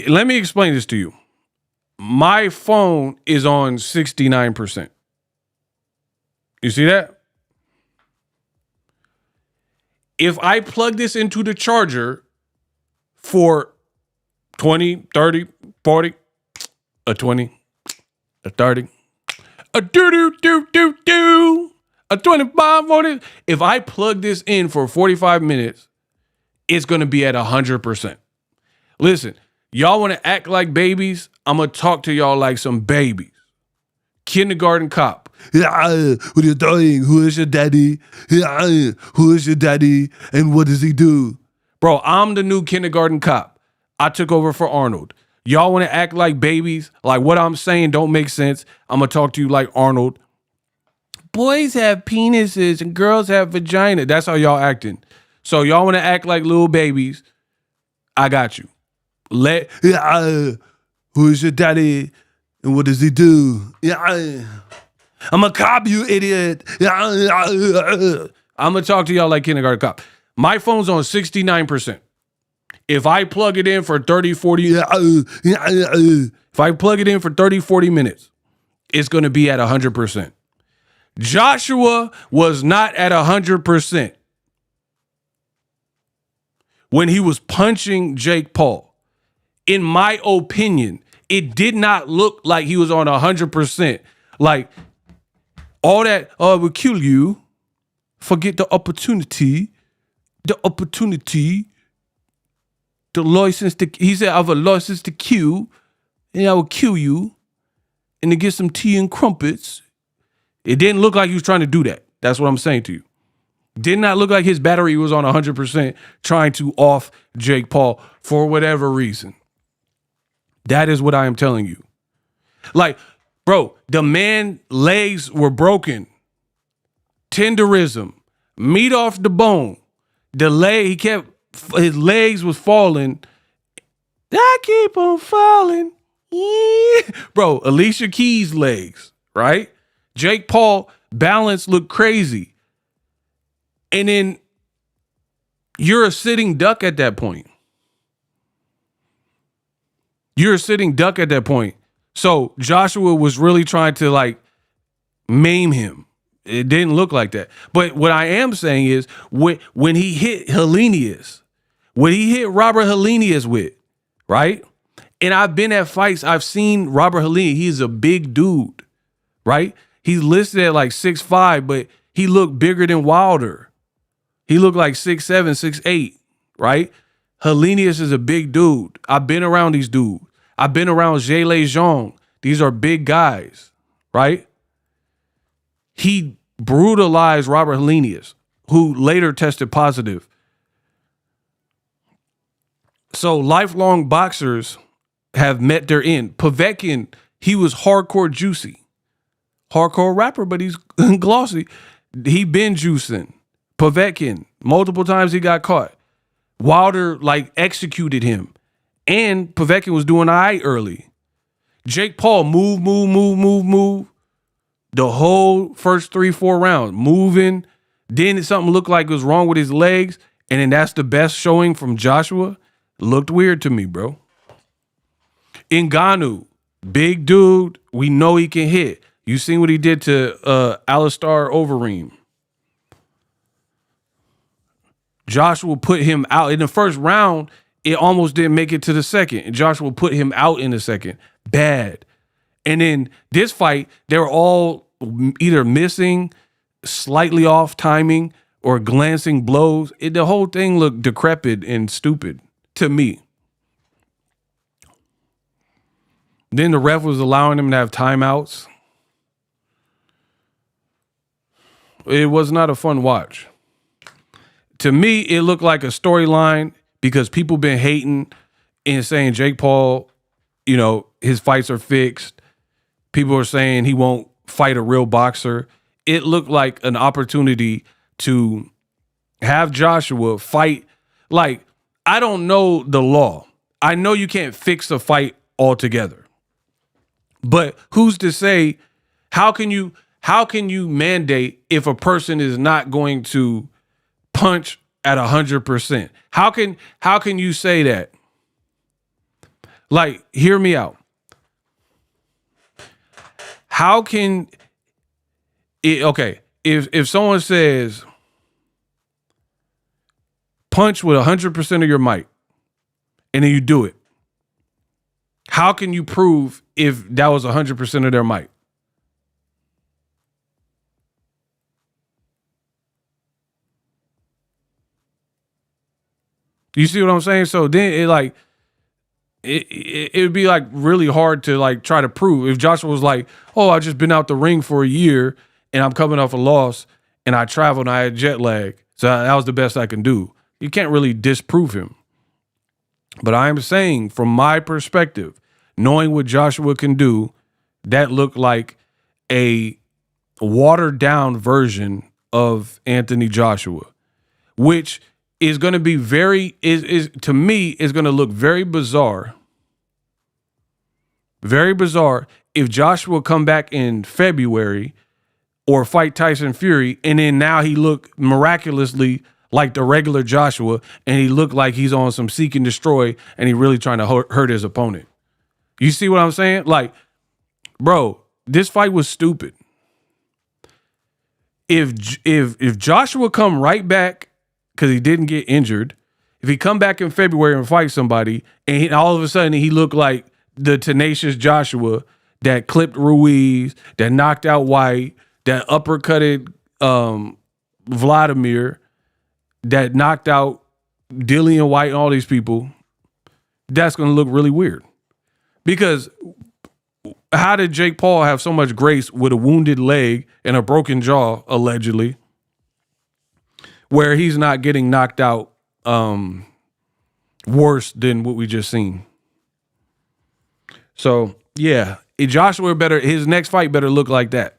Let me explain this to you. My phone is on 69%. You see that? If I plug this into the charger for 20, 30, 40, a 20, a 30, a do, a 25, 40. If I plug this in for 45 minutes, it's going to be at 100%. Listen, y'all want to act like babies? I'm going to talk to y'all like some babies. Kindergarten cop. What are you doing? Who is your daddy? Who is your daddy? And what does he do? Bro, I'm the new kindergarten cop. I took over for Arnold. Y'all want to act like babies? Like what I'm saying don't make sense. I'm going to talk to you like Arnold. Boys have penises and girls have vagina. That's how y'all acting. So y'all want to act like little babies? I got you. Who is your daddy? And what does he do? I'm a cop, you idiot. I'm going to talk to y'all like kindergarten cop. My phone's on 69%. If I plug it in for 30, 40, if I plug it in for 30, 40 minutes, it's going to be at 100%. Joshua was not at 100% when he was punching Jake Paul. In my opinion, it did not look like he was on 100%. Like all that, oh, I will kill you. Forget the opportunity. The license to, he said, I have a license to kill, and I will kill you, and to get some tea and crumpets. It didn't look like he was trying to do that. That's what I'm saying to you. Did not look like his battery was on 100% trying to off Jake Paul for whatever reason. That is what I am telling you. Like, bro, the man legs were broken. Tenderism. Meat off the bone. His legs was falling. I keep on falling. Yeah. Bro, Alicia Keys' legs, right? Jake Paul balance looked crazy. And then you're a sitting duck at that point. You're a sitting duck at that point. So Joshua was really trying to like maim him. It didn't look like that. But what I am saying is when he hit Helenius, what he hit Robert Helenius with, right? And I've been at fights. I've seen Robert Helenius. He's a big dude, right? He's listed at like 6'5", but he looked bigger than Wilder. He looked like 6'7", 6'8", right? Helenius is a big dude. I've been around these dudes. I've been around Zelle Zhang. These are big guys, right? He brutalized Robert Helenius, who later tested positive. So lifelong boxers have met their end. Povetkin, he was hardcore juicy. Hardcore rapper, but he's glossy. He been juicing. Povetkin, multiple times he got caught. Wilder like executed him. And Povetkin was doing all right early. Jake Paul, move. The whole first 3-4 rounds, moving. Then something looked like it was wrong with his legs. And then that's the best showing from Joshua. Looked weird to me, bro. Ngannou, big dude. We know he can hit. You seen what he did to Alistair Overeem. Joshua put him out in the first round. It almost didn't make it to the second. And Joshua put him out in the second. Bad. And then this fight, they were all either missing, slightly off timing, or glancing blows. The whole thing looked decrepit and stupid to me. Then the ref was allowing him to have timeouts. It was not a fun watch. To me, it looked like a storyline because people been hating and saying Jake Paul, you know, his fights are fixed. People are saying he won't fight a real boxer. It looked like an opportunity to have Joshua fight. Like, I don't know the law. I know you can't fix a fight altogether. But who's to say, how can you mandate if a person is not going to punch at 100%? How can you say that? Like, hear me out. How can it, okay, if someone says punch with 100% of your might and then you do it, how can you prove if that was 100% of their might? You see what I'm saying? So then it would be like really hard to like try to prove. If Joshua was like, oh, I just been out the ring for a year and I'm coming off a loss and I traveled and I had jet lag, so that was the best I can do. You can't really disprove him. But I am saying from my perspective, knowing what Joshua can do, that looked like a watered down version of Anthony Joshua, which is going to be to me, is going to look very bizarre. Very bizarre if Joshua come back in February or fight Tyson Fury, and then now he look miraculously like the regular Joshua, and he looked like he's on some seek and destroy, and he really trying to hurt his opponent. You see what I'm saying? Like, bro, this fight was stupid. If Joshua come right back, because he didn't get injured, if he come back in February and fight somebody, and all of a sudden he looked like the tenacious Joshua that clipped Ruiz, that knocked out White, that uppercutted Vladimir, that knocked out Dillian White and all these people, that's going to look really weird. Because how did Jake Paul have so much grace with a wounded leg and a broken jaw, allegedly? where he's not getting knocked out worse than what we just seen. So yeah, Joshua better, his next fight better look like that,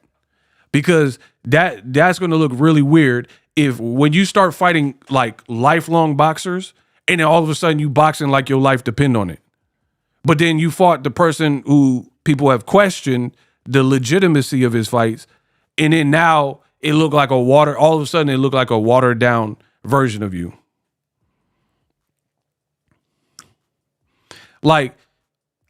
because that's going to look really weird if when you start fighting like lifelong boxers and then all of a sudden you boxing like your life depend on it. But then you fought the person who people have questioned the legitimacy of his fights, and then now it looked like all of a sudden it looked like a watered down version of you. Like,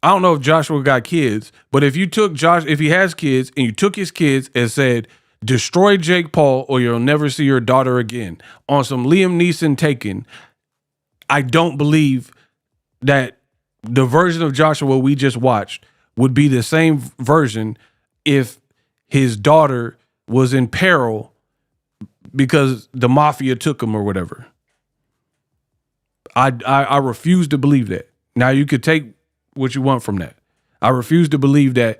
I don't know if Joshua got kids, but if you took if he has kids and you took his kids and said, destroy Jake Paul or you'll never see your daughter again, on some Liam Neeson Taken, I don't believe that the version of Joshua we just watched would be the same version if his daughter was in peril because the mafia took him or whatever. I refuse to believe that. Now you could take what you want from that. I refuse to believe that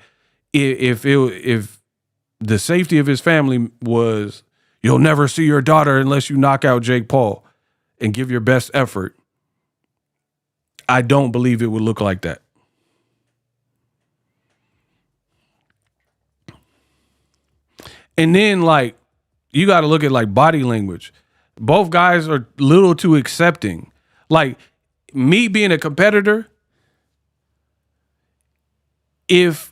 if the safety of his family was, you'll never see your daughter unless you knock out Jake Paul and give your best effort, I don't believe it would look like that. And then, like, you got to look at, like, body language. Both guys are a little too accepting. Like, me being a competitor, if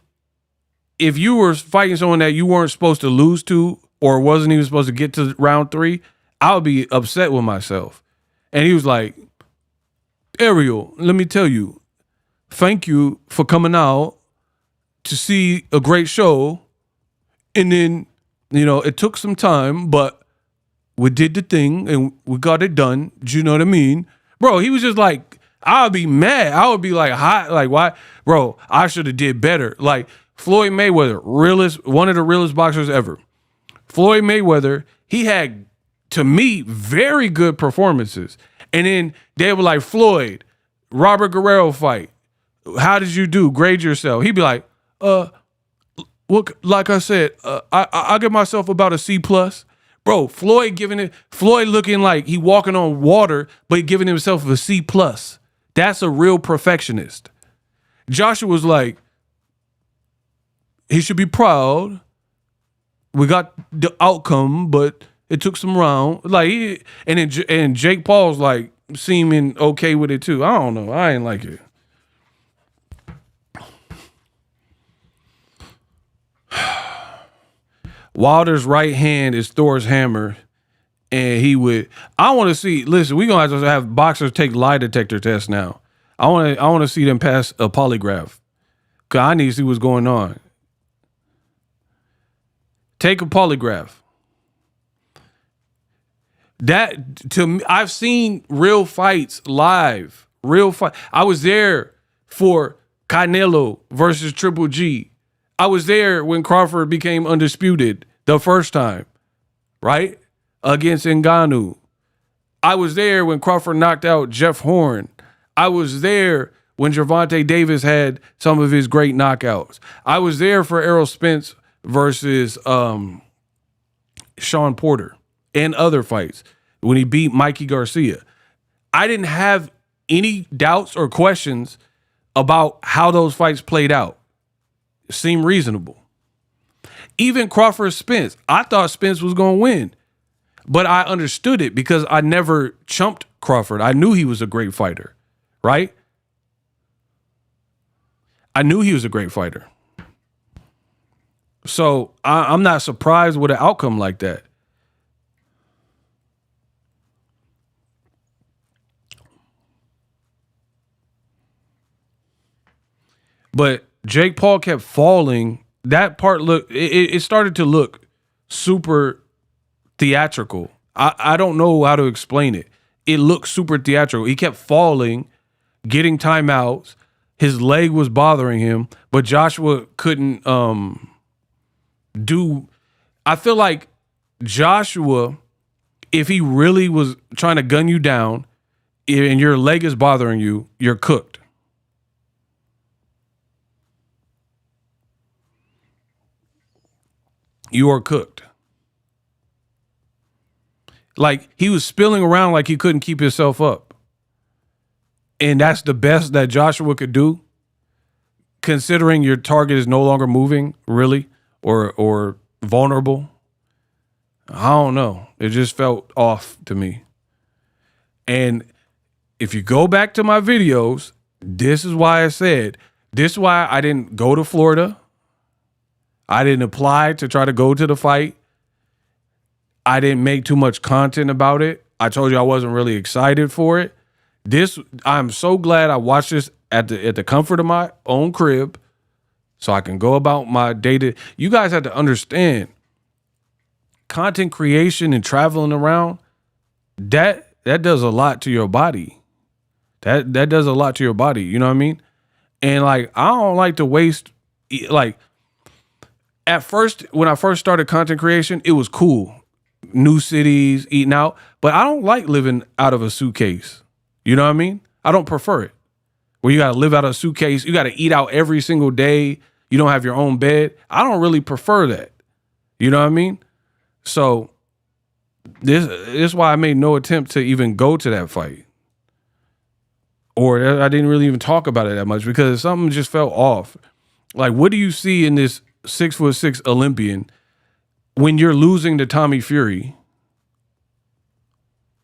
you were fighting someone that you weren't supposed to lose to or wasn't even supposed to get to round 3, I would be upset with myself. And he was like, Ariel, let me tell you, thank you for coming out to see a great show. And then, you know, it took some time, but we did the thing and we got it done. Do you know what I mean? Bro, he was just like, I would be mad. I would be like, hot. Like, why? Bro, I should have did better. Like, Floyd Mayweather, one of the realest boxers ever. Floyd Mayweather, he had, to me, very good performances. And then they were like, Floyd, Robert Guerrero fight. How did you do? Grade yourself. He'd be like, look, like I said, I give myself about a C+. Bro, Floyd looking like he walking on water, but he giving himself a C+. That's a real perfectionist. Joshua was like, he should be proud. We got the outcome, but it took some round. Like, and Jake Paul's like seeming okay with it too. I don't know. I ain't like it. Wilder's right hand is Thor's hammer, and I want to see. Listen, we're gonna have boxers take lie detector tests now. I want to see them pass a polygraph, cause I need to see what's going on. Take a polygraph. That, to me, I've seen real fights live. I was there for Canelo versus Triple G. I was there when Crawford became undisputed the first time, right? Against Ngannou. I was there when Crawford knocked out Jeff Horn. I was there when Gervonta Davis had some of his great knockouts. I was there for Errol Spence versus Sean Porter and other fights when he beat Mikey Garcia. I didn't have any doubts or questions about how those fights played out. It seemed reasonable. Even Crawford Spence, I thought Spence was going to win, but I understood it because I never chumped Crawford. I knew he was a great fighter, right? I knew he was a great fighter. So I'm not surprised with an outcome like that. But Jake Paul kept falling. That part it started to look super theatrical. I don't know how to explain it. It looked super theatrical. He kept falling, getting timeouts. His leg was bothering him, but Joshua couldn't do. I feel like Joshua, if he really was trying to gun you down and your leg is bothering you, you're cooked. You are cooked. Like, he was spilling around like he couldn't keep himself up. And that's the best that Joshua could do, considering your target is no longer moving, really, or vulnerable. I don't know. It just felt off to me. And if you go back to my videos, this is why this is why I didn't go to Florida. I didn't apply to try to go to the fight. I didn't make too much content about it. I told you I wasn't really excited for it. I'm so glad I watched this at the comfort of my own crib, so I can go about my day. You guys have to understand, content creation and traveling around, that does a lot to your body. That does a lot to your body. You know what I mean? And like, I don't like to waste. Like, at first, when I first started content creation, it was cool. New cities, eating out, but I don't like living out of a suitcase. You know what I mean? I don't prefer it. Where you got to live out of a suitcase, you got to eat out every single day. You don't have your own bed. I don't really prefer that. You know what I mean? So this is why I made no attempt to even go to that fight. Or I didn't really even talk about it that much because something just felt off. Like, what do you see in this 6'6" Olympian when you're losing to Tommy Fury?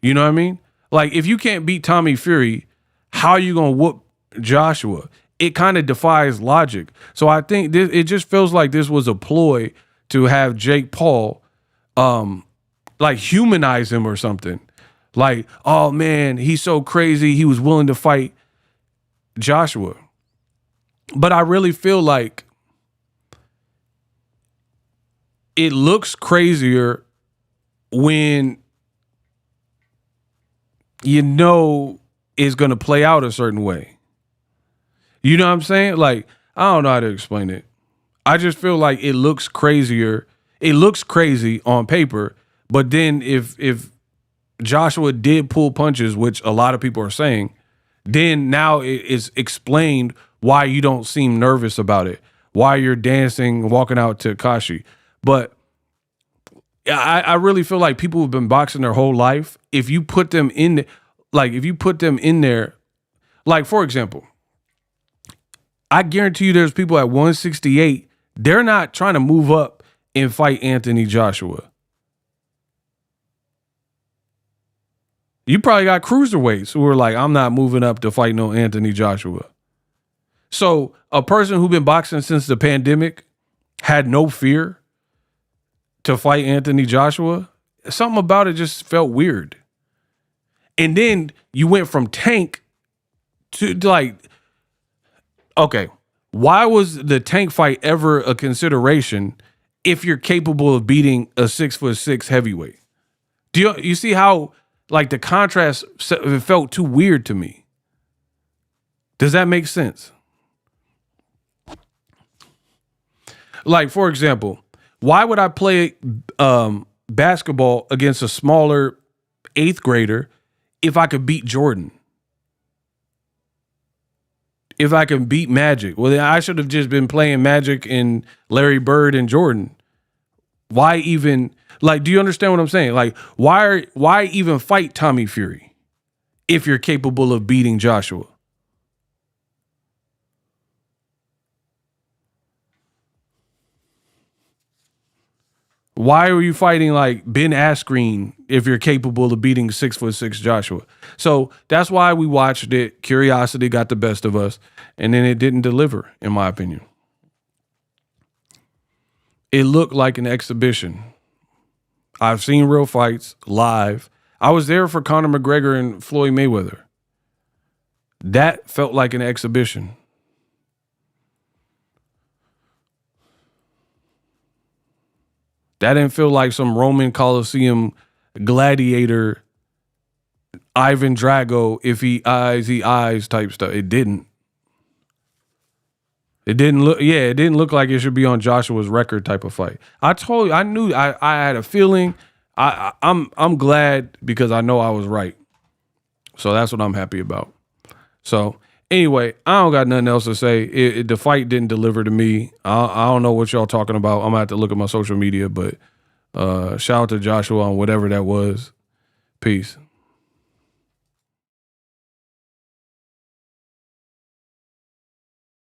You know what I mean? Like, if you can't beat Tommy Fury, how are you going to whoop Joshua? It kind of defies logic. So I think it just feels like this was a ploy to have Jake Paul like humanize him or something. Like, oh man, he's so crazy. He was willing to fight Joshua. But I really feel like it looks crazier when you know it's going to play out a certain way. You know what I'm saying? Like, I don't know how to explain it. I just feel like it looks crazier. It looks crazy on paper, but then if Joshua did pull punches, which a lot of people are saying, then now it is explained why you don't seem nervous about it, why you're dancing, walking out to Kashi. But I really feel like people who've been boxing their whole life, if you put them in, there, like, for example, I guarantee you there's people at 168, they're not trying to move up and fight Anthony Joshua. You probably got cruiserweights who are like, I'm not moving up to fight no Anthony Joshua. So a person who's been boxing since the pandemic had no fear to fight Anthony Joshua. Something about it just felt weird. And then you went from Tank to like, okay, why was the Tank fight ever a consideration if you're capable of beating a 6'6" heavyweight? Do you see how, like, the contrast felt too weird to me? Does that make sense? Like, for example, why would I play basketball against a smaller 8th grader if I could beat Jordan? If I can beat Magic? Well, then I should have just been playing Magic and Larry Bird and Jordan. Why even, like, do you understand what I'm saying? Like, why even fight Tommy Fury if you're capable of beating Joshua? Why are you fighting like Ben Askren if you're capable of beating 6'6" Joshua? So that's why we watched it. Curiosity got the best of us, and then it didn't deliver, in my opinion. It looked like an exhibition. I've seen real fights live. I was there for Conor McGregor and Floyd Mayweather. That felt like an exhibition. That didn't feel like some Roman Coliseum gladiator, Ivan Drago, if he eyes type stuff. It didn't. It didn't look like it should be on Joshua's record type of fight. I told you, I knew, I had a feeling. I'm glad because I know I was right. So that's what I'm happy about. So anyway, I don't got nothing else to say. The fight didn't deliver to me. I don't know what y'all talking about. I'm gonna have to look at my social media, but shout out to Joshua on whatever that was. Peace.